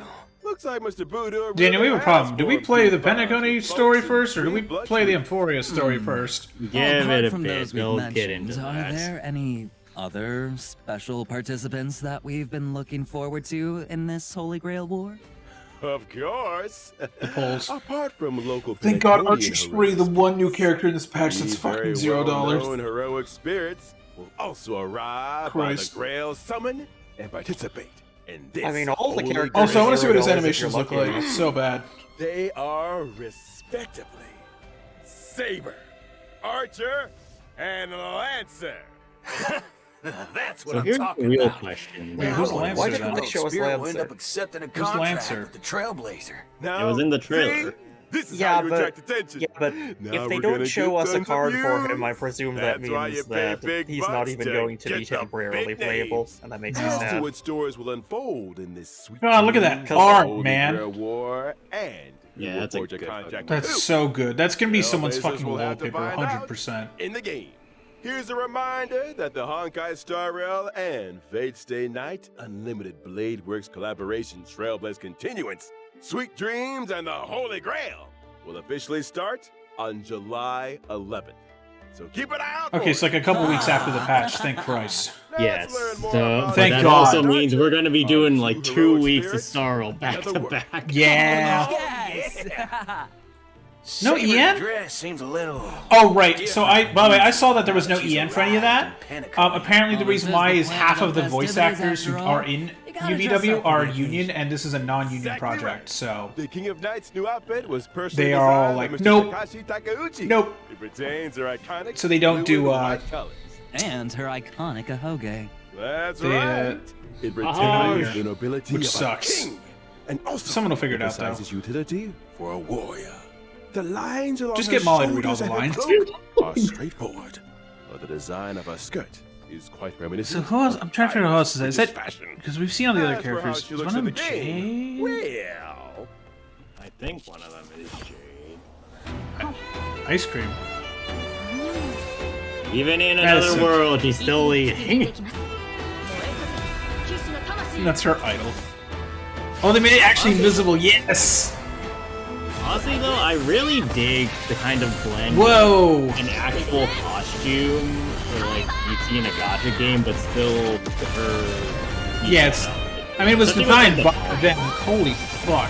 Looks like Mr. Buddha. Daniel, we have a problem. Do we play the Penacony Penacony story first, or do we play the Euphoria story first? Give Apart it a from bit. those we've We'll get mentioned, into are that. there any other special participants that we've been looking forward to in this Holy Grail War? Of course. The polls. Apart from local Thank God Penaconian Archer's free, the heroes, one new character in this patch that's these very fucking $0. well-known heroic spirits will also arrive by the Christ. Grail Summon and participate in this. I mean, all the holy characters- Also, I want to see what his $0 if animations you're look like. lucky. It's so bad. They are respectively Saber, Archer, and Lancer. That's what So I'm here's the talking real about. question. Wait, who's Lancer Why then? didn't they show us Spirit will end Lancer? up accepting a Who's contract Lancer? with the Trailblazer. Now, It was in the trailer. see? This is Yeah, how you but- attract attention. Yeah, but Now if we're they gonna don't show get us a tons of card for views. him, I presume that That's why you means pay that big he's not bucks even to going to get be the temporarily big playable, names. and that makes me As to sad. what stories will unfold in this sweet Oh, look at that dream, art, Holy man. Grail War, and Yeah, you will that's a forge good contract fucking- with That's who? so good. That's gonna be someone's Trailblazers fucking will have to wallpaper, find out 100%. in the game. Here's a reminder that the Honkai Star Rail and Fate Stay Night Unlimited Blade Works collaboration Trailblaze Continuance, Sweet Dreams, and the Holy Grail will officially start on July 11th. So keep an eye out. Okay, it's like a couple weeks after the patch. Thank Christ. Yes. learn more So, about but Thank that God. also means we're going to be doing like Two 2 heroic weeks of spirits Starro back together to work. back. Yeah. Yes! No Saber's EN? dress seems a little. Oh right. So by the way, I saw that there was no EN for any of that. Apparently, the Oh, reason this is why the is plan half of of the the voice festivities actors who after all. are in You gotta dress UVW up for are the union, occasion. and this is a non-union Exactly project. right. So The King of Knight's new outfit was personally They are all designed like, by Mr. nope. Takashi Takeuchi. Nope. It retains their iconic So they don't blue do, and white colors. And her iconic ahoge. That's They, right. It Oh, retains the nobility which of sucks. a king. And also Someone will figure it out, though. emphasizes utility for a warrior. The lines along Just her get Molly to read all shoulders the and her lines. cloak are straightforward, but the design of her skirt is quite So reminiscent. who else? I'm trying to figure out who else is that. Is British that fashion. because we've seen all the other As for how characters? she Is looks one of in them the game, Jade? well, I think one of them is Jade. Ice cream. Even in That is another so world, he's still leading. That's her idol. Oh, they made it actually invisible. Yes. Honestly, though, I really dig the kind of blend Whoa. an actual costume for like you see in a gacha game, but still her. Yeah, it's. I mean, it was Especially with, designed like, by then. Holy fuck.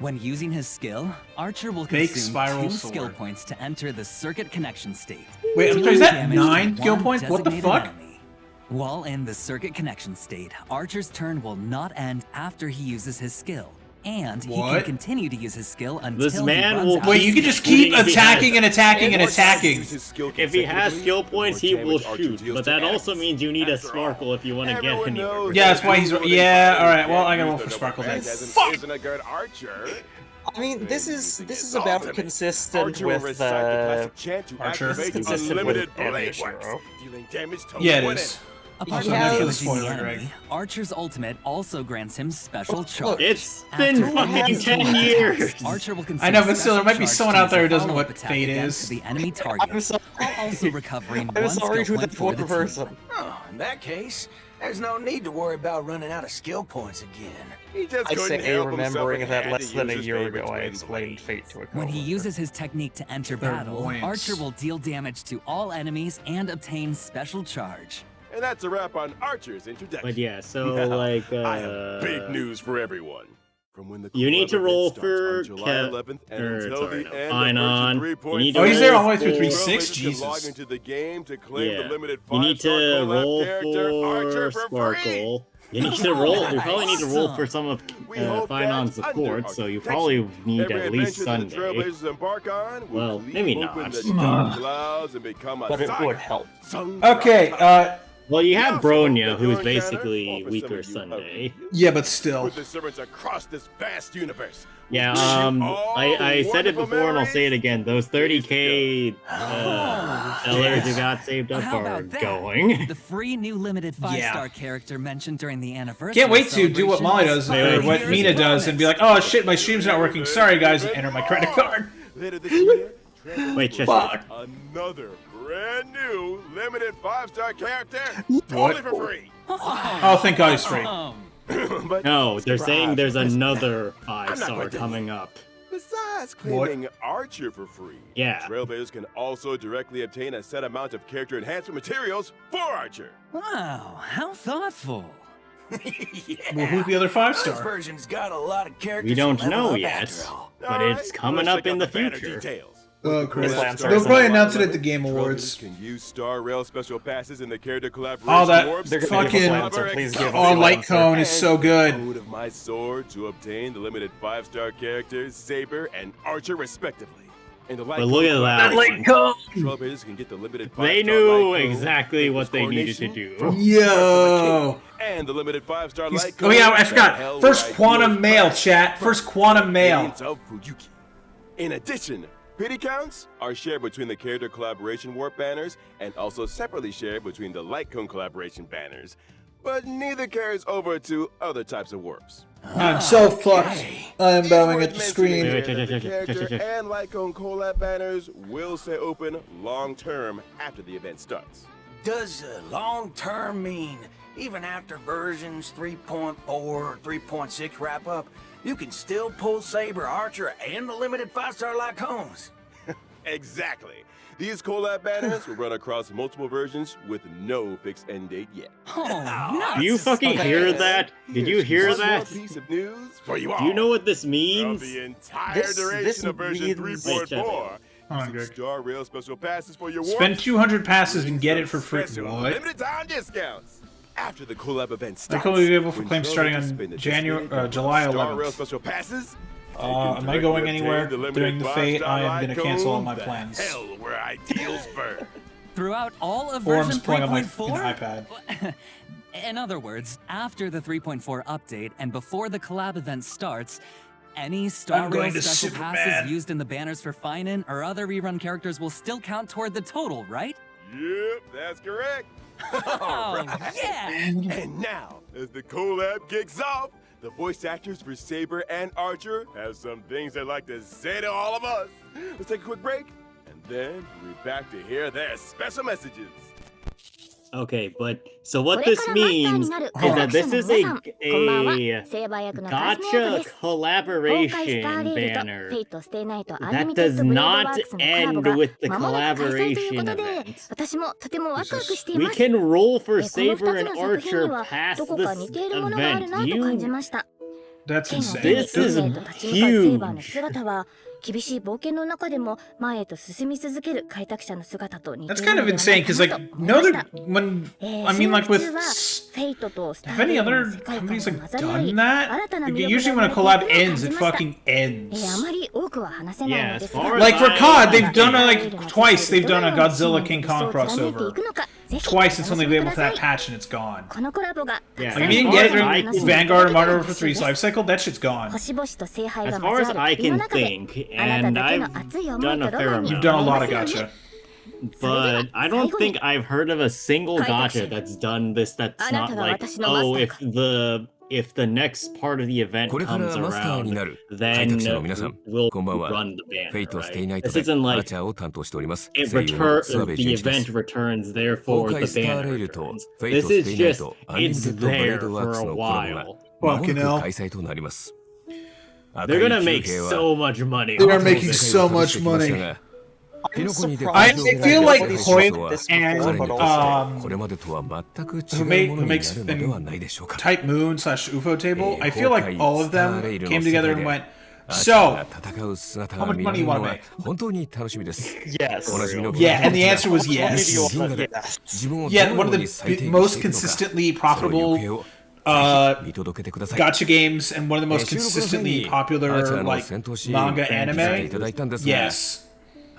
When using his skill, Archer will Fake consume spiral 2 sword. skill points to enter the circuit connection state. Wait, I'm sorry, dealing is that damage 9 to skill one points? What the designated fuck? enemy. While in the circuit connection state, Archer's turn will not end after he uses his skill. And he can What? continue to use his skill until This man he runs will out. Wait, you can just keep attacking and attacking and attacking. If he has skill points, he will shoot. But that also means you need a sparkle if you want to get anywhere. Yeah, that's why he's. Yeah, alright. Well, I gotta roll for Sparkle then. Fuck! Isn't a good archer. I mean, this is about consistent Archer will with recite the classic chant to Archer. activate consistent unlimited with blade Shiro. works, dealing damage to Yeah, it one is. Upon You have- damaging the spoiler, the enemy, Greg. Archer's ultimate also grants him special charge. It's After been he fucking uses 10 his years. attacks, Archer will I know, but still, there might be special someone charge out there who to use a doesn't know what follow-up attack fate against is. The enemy target, I'm sorry. while also recovering I'm one sorry skill to point the for poor the team. person. Oh, in that case, there's no need to worry about running out of skill points again. He just I couldn't say, help remembering himself and that had less to than a use his year favorite ago, I twin explained blade. fate to a When he coworker. uses his technique to enter battle, Clairvoyance. Archer will deal damage to all enemies and obtain special charge. And that's a wrap on Archer's introduction. But yeah, so Now, like I have big news for everyone. From when the You need to club roll event starts for on July Kev- 11th and or, until sorry, the no, end Fine of On. version You need to 3.4. Oh, he's there all the way through roll 3.6? Trailblazers can log Jesus. into the game to claim Yeah. the limited You need to 5-star collab roll character Archer for for Sparkle. You need to roll. You probably need to roll for Awesome. some of We hope Fine On that support, under so you our probably need Every at least adventure that the Sunday. Trailblazers embark on will Well, cleave maybe open not. the dark clouds and become a But it saga. would help. Sung Okay, Well, you We have also hope Bronya, that who's your encounter basically offers some weaker of you Sunday. yeah, but still. with the servants across this vast universe. Yeah, All I said it wonderful before and I'll say it memories. again. Those 30k sellers who got saved up How are about that? going. The free new limited 5-star Yeah. character mentioned during the anniversary. Can't wait to do what Molly does, celebration or what is Mina does, and be like, oh shit, my stream's not working. Sorry guys, and enter my credit card. Later this year, Wait, just Fuck. another brand new limited 5-star character What? totally for free. Oh, thank God he's free. But no, they're saying there's surprise, another I'm not 5-star going to- coming up. Besides claiming Archer for free, Yeah. Trailblazers can also directly obtain a set amount of character enhancement materials for Archer. Wow, how thoughtful. Yeah. Well, who's the other This 5-star? version's got a lot of characters. We don't to level know up yet, after all. but Alright, it's coming let's up check in out the banner future. details. Oh, With Chris. the Lance Star They'll probably Rail announce it at Library, the Game Trailblazers Awards. can use Star Rail special passes in the character collaboration Oh, that warps. They're gonna fucking- give us Lancer, please give us Oh, Light Lancer. Cone is so good. Code of my sword to obtain the limited 5-star characters Saber and Archer respectively. And the Light But look at Cone that collaboration, one. Trailblazers can get the limited 5-star They knew Light Cone, exactly what Empress they needed to Coronation, do. Yo. and the limited 5-star He's- Light oh Cone. yeah, I that forgot. held First ideals quantum mail, back chat. First from quantum mail. millions of Fuyuki. In addition, pity counts are shared between the character collaboration warp banners and also separately shared between the Light Cone collaboration banners, but neither carries over to other types of warps. I'm so fucked. I'm bowing at the screen. The character and Light Cone collab banners will stay open long term after the event starts. Does long term mean even after versions 3.4 or 3.6 wrap up, you can still pull Saber, Archer, and the limited 5-star Light Cones? Exactly. These collab banners will run across multiple versions with no fixed end date yet. Oh, nuts. Do you fucking hear that? Did you hear Here's one that? more piece of news for you all. Do you know what this From means? the entire This duration of version means- 3.4. Hold on, Some Greg. Star Rail special passes for your Spend warp. 200 passes and get it for free. Special What? limited time discounts. After the collab event They starts. call it able for when claims starting Trailblazers on spend a January, discounted July Star Rail 11th. special passes. Am I going anywhere during the fate? I am going to cancel all my The plans. hell where ideals burn. Throughout all of Or I'm version just playing on my 3.4? iPad. In other words, after the 3.4 update and before the collab event starts, any Star I'm going Rail to special Superman. passes used in the banners for Finan or other rerun characters will still count toward the total, right? Yep, that's correct. Oh, yeah! And now, as the collab kicks off, the voice actors for Saber and Archer have some things they'd like to say to all of us. Let's take a quick break, and then we'll be back to hear their special messages. Okay, but so what this means is that this is a gotcha collaboration banner that does not end with the collaboration event. We can roll for Saber and Archer past this event. That's insane. This is huge. 厳しい冒険の中でも前へと進み続ける開拓者の姿と似てい That's る kind の of ではな insane いか because な like と思いま no し other た。 when I 週 mean like 末 with はフェイトとスタ have ーレ any ールの other 世界観 companies が like 混ざり合い done that? 新たな Like, 魅力 usually when が a 生まれ collab ているのを ends, 感 it じました。 fucking ends. あまり多くは話せないのですが、 Yeah, as far as Like for COD, they've done I- like twice. They've done a Godzilla King Kong crossover. Twice it's only available for that patch and it's gone. このコラボが Yeah, Like if you didn't get it during I can- Vanguard or Modern Warfare 3's life cycle, that shit's gone. 星々と聖杯 As が far 交 as わ I る旅の can 中で think, あなた and だけの I've 熱い思い done と a ロ fair マンに You've に done a ありま lot す of よね。 gacha. but I don't think I've heard of a single gacha that's done this. That's not like, oh, if the next part of the event これから comes マスターに around, なる開 then 拓者の皆さん、 we'll こんばんは。 run the フェイ banner, トステイナ right? イト This で isn't アー like チャーを担当しております。 it 声優の return 諏訪部 the 純一で event す。 returns, 崩 therefore 壊 the スター banner レールと returns. フェイ This トス is テイナイ just トアンリミ it's テッドブレー there ドワーク for ス a のコラボが while. 間もな Fucking く hell. 開催となります。 They're gonna make 赤い so much money. They are off of making this. so much money. I'm I surprised feel that like nobody's Hoyt done this and before, but also これまでとは全く違 who う make も who のにな makes るのではないでしょうか。 Type Moon / UFO Table. I feel like Honkai all of them Star Rail came の together 世 and 界 went. でアーチャーが So 戦う姿 how が much 見ら money れ you る wanna のは make? 本当に楽しみです。 yes. おなじみの Yeah, and the answer was How many do you yes. want? 銀河で Yes. 自分をど Yeah, の one よ of うに the 最適に most しているのか、 consistently その profitable 行方を uh 見届けてください。 gacha games and one of the most 収録の際に consistently アーチャ popular ーの like 戦闘シーン manga 見せてい anime. ただいたんですが、 Yes.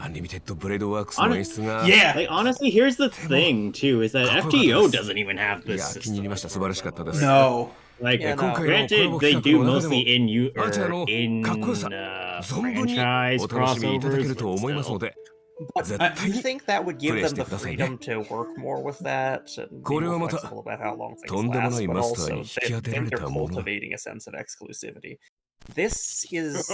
アンリミテッドブレードワークスの演出が Yeah. Like honestly, here's the thing too: is that FGO doesn't even have い this や気に入 system. りました。素晴らしかったです。 No. Like, Yeah, no. granted, they do mostly in you アーチャーの in かっこよさ、存分に franchise お楽しみいただける crossovers, と but 思いますの still. で、 But 絶 do you 対に think that would give them the プレイしてくださいね。 freedom to work more with that and be これは more また flexible about how long と things んでも last, ない but マスター also に引き they 当てら think れ they're たもの。 cultivating a sense of exclusivity. This is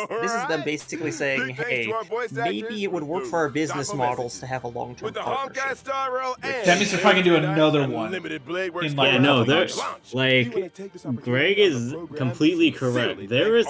them basically saying, Big thanks hey, to our voice maybe actors it would who work for our business Doco models messages. to have a long-term With the Honkai partnership. Star Rail and That means they're probably gonna do another one Unlimited Blade Works in, like, Yeah, a no, couple they're months. like Greg is completely correct. There is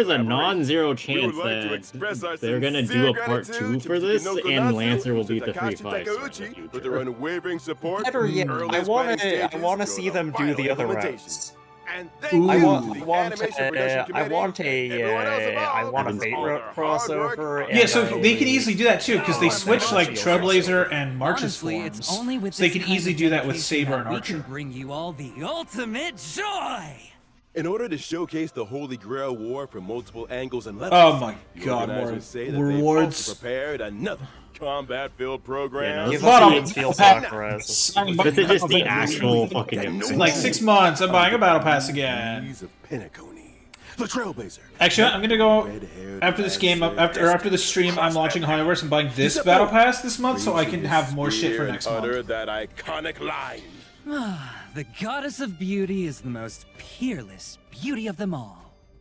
a non-zero chance that they're gonna do a part 2 for this, and Lancer will beat the 3-5 with their unwavering support. Better yet, I earliest wanna planning stages see to them do final the other implementation. routes. And Ooh. thank I you want, to the want, Animation Production I Committee want and everyone else I involved want a for fate all their hard work. crossover. Yeah, and so I- they could easily do that too because they switch like Trailblazer and March's Honestly, forms. it's only with So they this could kind easily of do that with dedication Saber and that we Archer. can bring you all the ultimate joy. In order to showcase the Holy Grail War from multiple angles and levels, Oh my the God, organizers more say that they've rewards. also prepared another combat-filled program. Yeah, Give But us I'm- the Infield I'm- Sakuras. This is just the actual fucking In like 6 months, I'm buying a battle pass again. Of Penacony, the Trailblazer. Actually, I'm gonna go Red-haired after this game. Lancer, After the stream, I'm launching Honeyverse and buying this battle pass this month, so I can have more shit for next utter month. that iconic line. The goddess of beauty is the most peerless beauty of them all.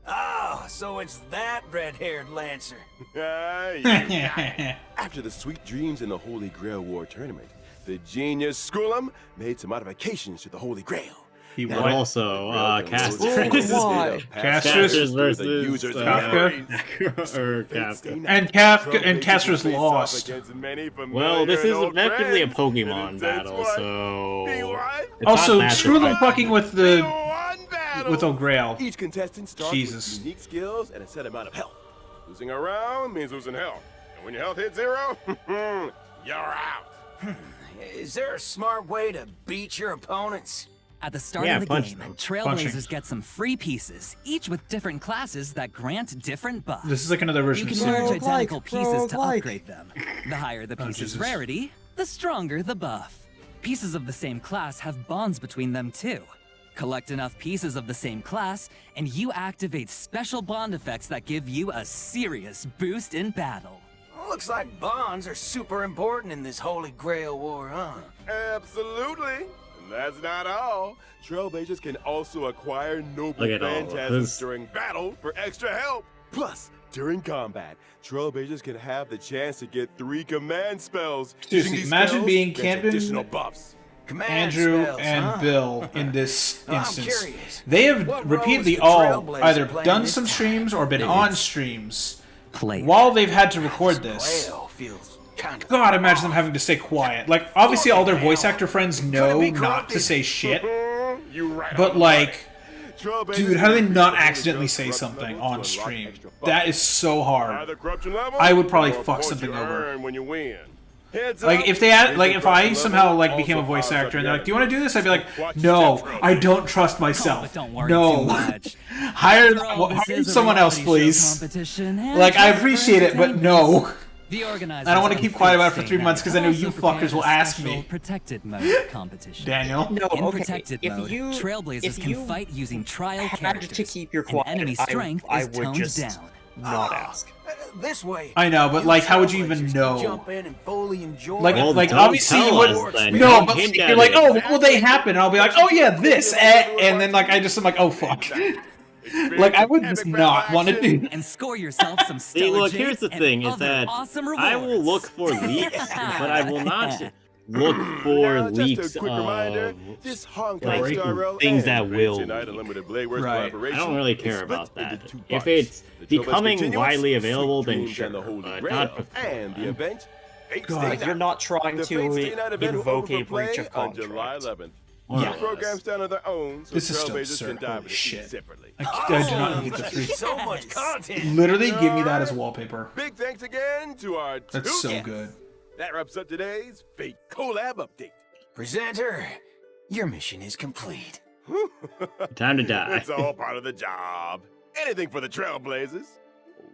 Oh, so it's that red-haired Lancer. Yeah. After the sweet dreams in the Holy Grail War tournament, the genius Skullum made some modifications to the Holy Grail. He and won. also Casters. Casters versus Kafka. or Kafka. And Kafka and Caster's lost. Well, this is effectively a Pokemon battle, so it's Also, not that screw them surprising. fucking with the with O'Grail. Each contestant starts Jesus. with unique skills and a set amount of health. Losing a round means losing health. And when your health hits 0, you're out. Is there a smart way to beat your opponents? At the start Yeah, of the punch game, them. Trailblazers get some free pieces, each with different classes that grant different buffs. This is like another version You of can Saber. merge identical pieces to roguelike. upgrade them. The higher the piece's Jesus. rarity, the stronger the buff. Pieces of the same class have bonds between them too. Collect enough pieces of the same class, and you activate special bond effects that give you a serious boost in battle. Looks like bonds are super important in this Holy Grail War, huh? Absolutely. And that's not all. Trailblazers can also acquire noble Look at all of phantasms this. during battle for extra help. Plus, during combat, Trailblazers can have the chance to get 3 command spells. Seriously, Using these imagine spells being gets Camden, additional buffs. Command Andrew spells, and huh? Bill in this I'm instance. curious. They have What role repeatedly is the all Trailblazer either playing done this some time? streams or been on streams Player. while they've had to record this. Grail feels kind of God, imagine them having to stay quiet. Like, obviously all their voice actor friends know not to say shit, You right but on the like, Dude, how do they not accidentally say something on stream? That is so hard. I would probably fuck something over. Like if they had, like if I somehow like became a voice actor and they're like, "Do you want to do this?" I'd be like, "No, I don't trust myself. but don't worry No, too much. hire After all, this is a someone else, reality show please." competition, and Like I just for appreciate it, but no. entertainment. The organizers I don't want to keep quiet about it for say 3 months because I know also you prepared fuckers will a ask special me. Protected mode competition. Daniel. No, In okay. protected if mode, you, Trailblazers if can you fight using trial had characters. to keep your and quiet, enemy strength I is would toned just down. not ask. This way. I know, but like, how would you even Trailblazers can know? Jump in and fully enjoy Like, Well, like don't obviously you tell would. us then. No, Don't but hint you're at like, it. "Oh, what will they happen?" And I'll be like, "Oh yeah, this," and then like I'm like, "Oh fuck." Like I would just not want to do. And score yourself some See, stellar look, here's the jates thing: and is other that awesome I will rewards. look for leaks, but I will not look for leaks of this like, Honkai things that will Right. I don't really care about that. If it's becoming widely available, then sure. But not before. And the event. Like, you're not trying to invoke a breach of on July contract. 11th. Yeah. The program stand on their own, so This is still Trailblazers absurd. can dive Holy into shit. each separately. I do not need the 3. So much content. Literally, give me that as wallpaper. Big thanks again to our That's two so guests. good. That wraps up today's Fate Collab update. Presenter, your mission is complete. Time to die. It's all part of the job. Anything for the Trailblazers.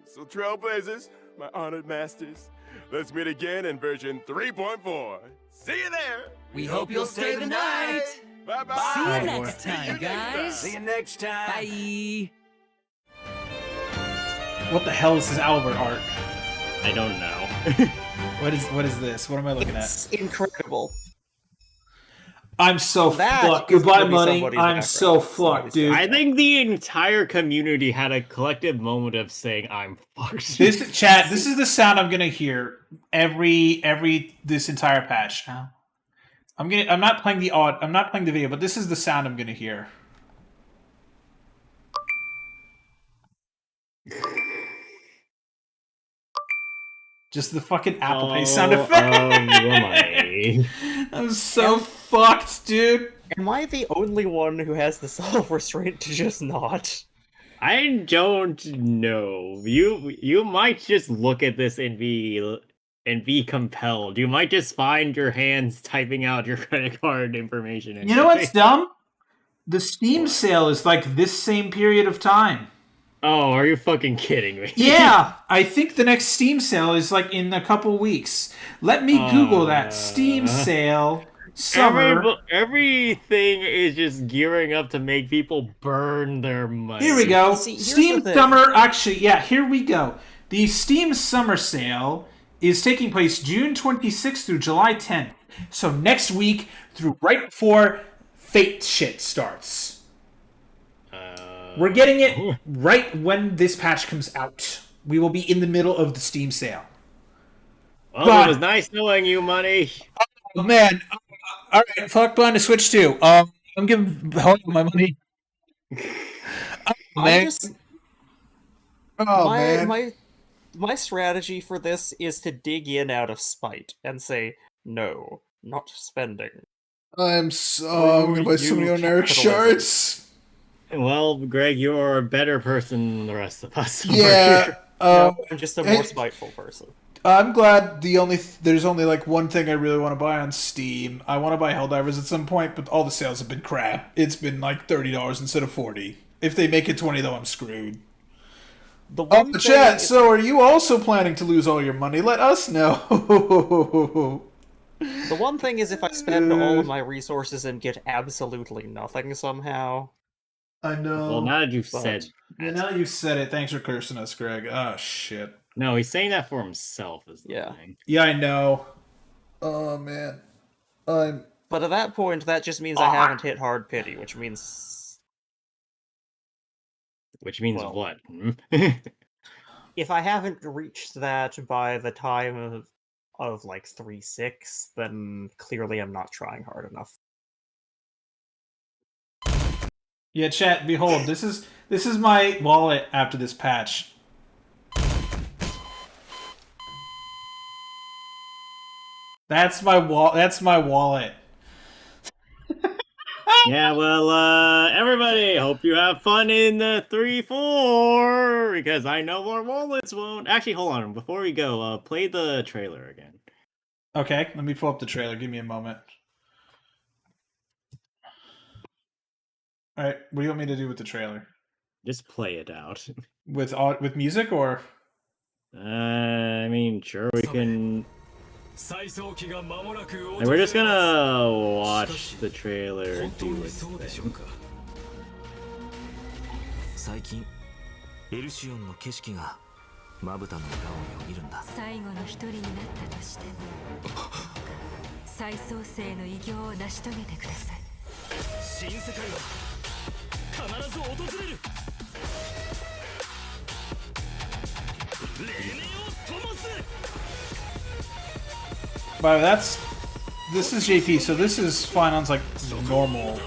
So Trailblazers, my honored masters, let's meet again in version 3.4. See you there. We hope you'll stay the night. Bye-bye. See you boy. next time, guys. See you next time. Bye. What the hell is this Albert art? I don't know. What is this? What am I looking at? It's incredible. I'm so That fucked. is Goodbye, gonna be money. somebody's I'm so background. fucked, dude. I think the entire community had a collective moment of saying, "I'm fucked." This chat. This is the sound I'm gonna hear every this entire patch. I'm not playing the video, but this is the sound I'm gonna hear. Just the fucking Apple Pay sound effect. Money. I'm so fucked, dude. Am I the only one who has the self-restraint to just not? I don't know. You might just look at this and be compelled. You might just find your hands typing out your credit card information. And You know what's dumb? The Steam sale is like this same period of time. Oh, are you fucking kidding me? Yeah, I think the next Steam sale is like in a couple weeks. Let me Google that. Steam sale summer. Everything is just gearing up to make people burn their money. Here we go. See, here's Steam the thing. summer. Actually, yeah, here we go. The Steam summer sale is taking place June 26th through July 10th. So next week through right before Fate shit starts. We're getting it right when this patch comes out. We will be in the middle of the Steam sale. Well, God. it was nice knowing you, money. Oh, man. All right, fuck blind to Switch 2. I'm giving my money. Oh, man. My strategy for this is to dig in out of spite and say, no, not spending. I'm gonna buy so many Oneric shards. Well, Greg, you're a better person than the rest of us. Yeah. No, I'm just a more spiteful person. I'm glad there's only like one thing I really want to buy on Steam. I want to buy Helldivers at some point, but all the sales have been crap. It's been like $30 instead of $40. If they make it 20 though, I'm screwed. The one thing chat. So, are you also planning to lose all your money? Let us know. The one thing is if I spend all of my resources and get absolutely nothing somehow. I know. Well, now that you've said Yeah, now that you've said it, thanks for cursing us, Greg. Oh, shit. No, he's saying that for himself. Is the thing. Yeah, I know. Oh, man. But at that point, that just means I haven't hit hard pity, which means... well, what? If I haven't reached that by the time of like 3.6, then clearly I'm not trying hard enough. Yeah, chat, behold, this is my wallet after this patch. That's my wallet. Yeah, well, everybody, hope you have fun in the 3-4, because I know more wallets won't. Actually, hold on, before we go, play the trailer again. Okay, let me pull up the trailer. Give me a moment. All right, what do you want me to do with the trailer? Just play it out. With music or? I mean, sure, we can. And we're just gonna watch the trailer do its thing. 最近エルシオンの景色がまぶたの裏をよぎるんだ。最後の一人になったとしても再創生の偉業を成し遂げてください。新世界は必ず訪れる。黎明を灯す。Wow, this is JP, so this is fine on like normal,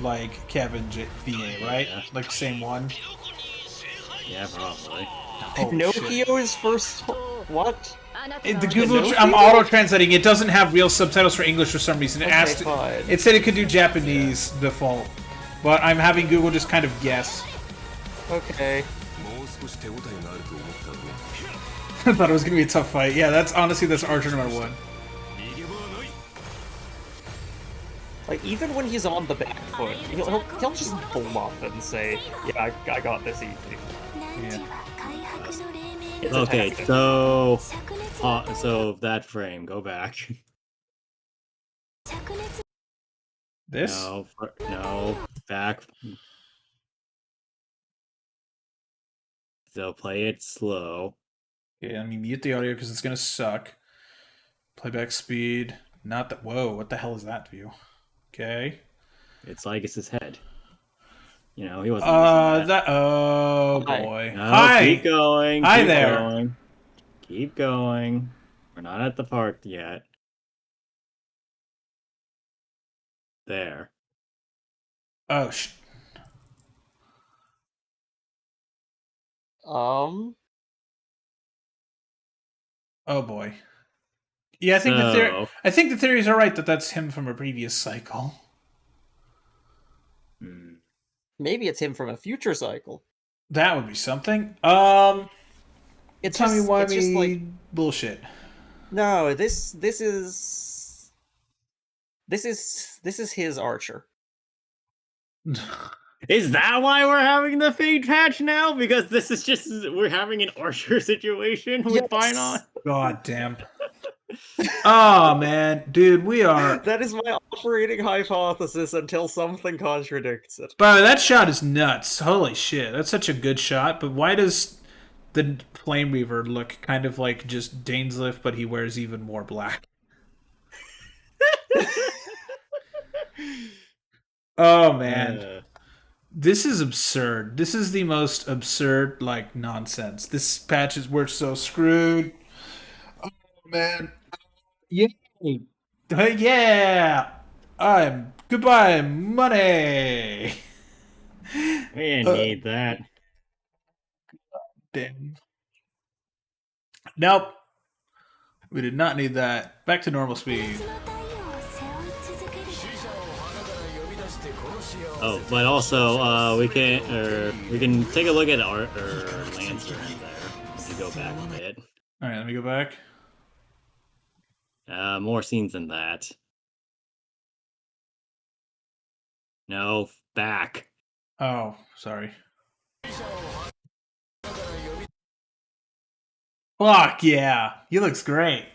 like Kevin VA, right? Yeah. Like same one. Yeah, probably. Pinocchio is first. What? The Google, I'm auto translating. It doesn't have real subtitles for English for some reason. It asked. Fine. It said it could do Japanese default, but I'm having Google just kind of guess. Okay. I thought it was gonna be a tough fight. Yeah, that's Archer number 1. Like, even when he's on the back foot, he'll just bluff and say, yeah, I got this easy. Yeah. Okay, so that frame, go back. This? No, back. So play it slow. Okay, let me mute the audio because it's gonna suck. Playback speed, not that. Whoa, what the hell is that view? Okay. It's Lycus's head. You know, he wasn't. That. Oh boy. No, Hi. Keep going. Hi keep there. Going. Keep going. We're not at the park yet. There. Oh Oh boy. Yeah, I think I think the theories are right that that's him from a previous cycle. Maybe it's him from a future cycle. That would be something. It's tell just, me why it's just like bullshit. No, this is his Archer. Is that why we're having the fade patch now? Because this is just we're having an Archer situation with Finon. God damn. Oh man, dude, we are. That is my operating hypothesis until something contradicts it. By the way, that shot is nuts. Holy shit, that's such a good shot. But why does the Flame Weaver look kind of like just Dainsliff, but he wears even more black? Oh man. This is absurd. This is the most absurd, like, nonsense. This patch is, we're so screwed. Oh, man. Yay. Yeah. Goodbye, money. We didn't need that. Damn. Nope. We did not need that. Back to normal speed. Oh, but also, we can take a look at our Lancer in there. If you go back a bit. All right, let me go back. More scenes than that. No, back. Oh, sorry. Fuck yeah, he looks great,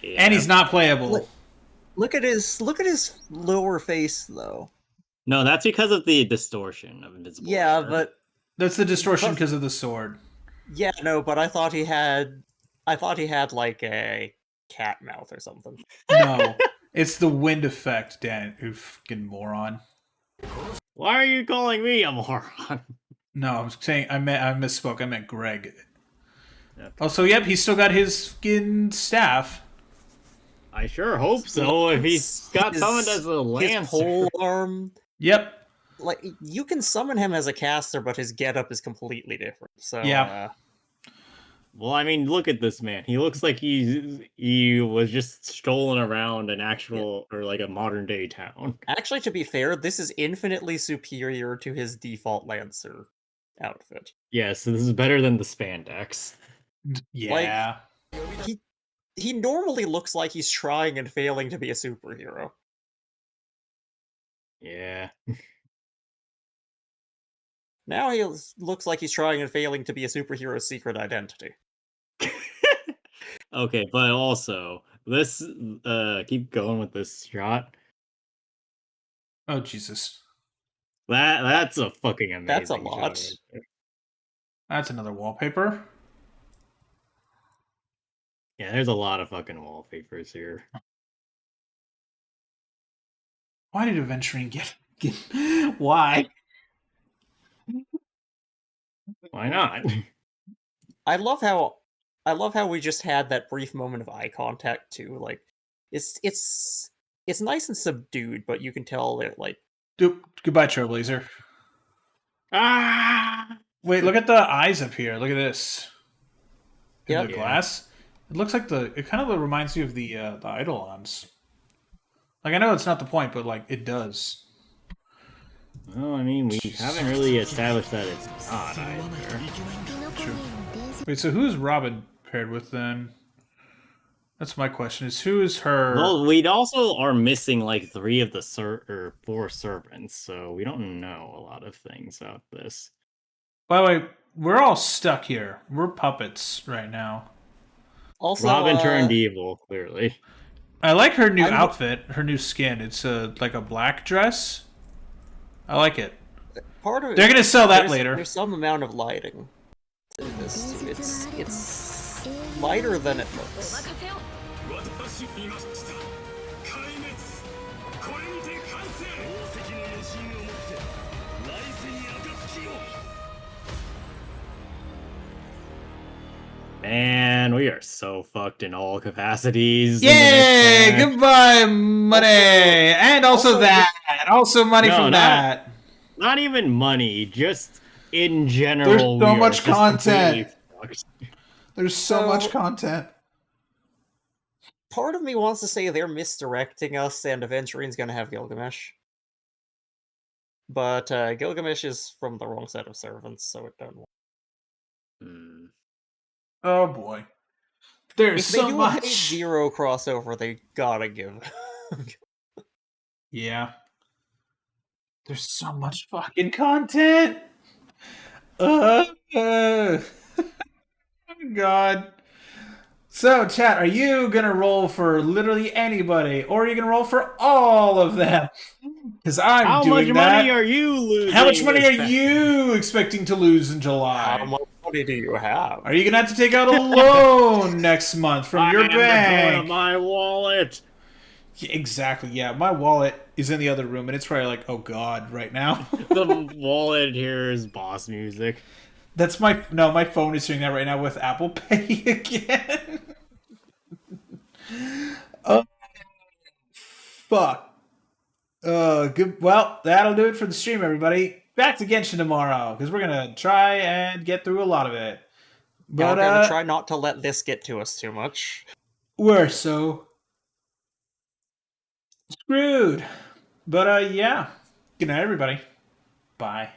Yeah. and he's not playable. Look at his lower face though. No, that's because of the distortion of invisible. Yeah, Archer. but that's the distortion because of the sword. Yeah, no, but I thought he had like a cat mouth or something. No, it's the wind effect, Dan. You fucking moron. Why are you calling me a moron? No, I'm saying I misspoke. I meant Greg. Yep. Also, yep, he's still got his skin staff. I sure hope so. If he's got summoned as a Lancer. His whole arm. Yep. Like, you can summon him as a caster, but his getup is completely different. So yeah. Well, I mean, look at this man. He looks like he was just strolling around an actual or like a modern day town. Actually, to be fair, this is infinitely superior to his default Lancer outfit. Yeah, so this is better than the spandex. Yeah. He normally looks like he's trying and failing to be a superhero. Yeah. Now he looks like he's trying and failing to be a superhero's secret identity. Okay, but also this keep going with this shot. Oh Jesus. That's a fucking amazing That's a shot lot. right there. That's another wallpaper. Yeah, there's a lot of fucking wallpapers here. Why did Aventurine get why? Why not? I love how we just had that brief moment of eye contact too. Like it's nice and subdued, but you can tell that like Goodbye, Trailblazer. Ah! Wait, look at the eyes up here. Look at this. In Yep. the glass. It looks like it kind of reminds you of the Eidolons. Like I know it's not the point, but like it does. Well, I mean, we haven't really established that it's not either. True. Wait, so who's Robin paired with then? That's my question. Who is her? Well, we also are missing like 3 of the 4 servants, so we don't know a lot of things about this. By the way, we're all stuck here. We're puppets right now. Also, Robin turned evil, clearly. I like her new outfit, her new skin. It's like a black dress. I like it. Part of it, They're gonna sell that later. There's some amount of lighting to this. It's lighter than it looks. Man, we are so fucked in all capacities. Yay! Goodbye, money, and also that. Also money from that. Not even money, just in general. There's so much content. There's so much content. Part of me wants to say they're misdirecting us, and Aventurine's gonna have Gilgamesh. But Gilgamesh is from the wrong set of servants, so it don't work. Oh boy. There's If they so do much. a Zero crossover, they gotta give. Yeah. There's so much fucking content. God. So, chat, are you gonna roll for literally anybody, or are you gonna roll for all of them? Because I'm doing that. How much money are you losing? How much money are you expecting to lose in July? How much money do you have? Are you gonna have to take out a loan next month from your bank? Out of my wallet. Yeah, exactly. Yeah, my wallet is in the other room, and it's probably like, oh god, right now. The wallet here is boss music. That's my phone is doing that right now with Apple Pay again. Oh, fuck. Good. Well, that'll do it for the stream, everybody. Back to Genshin tomorrow because we're gonna try and get through a lot of it. But I'm gonna try not to let this get to us too much. We're so screwed. But yeah. Good night, everybody. Bye.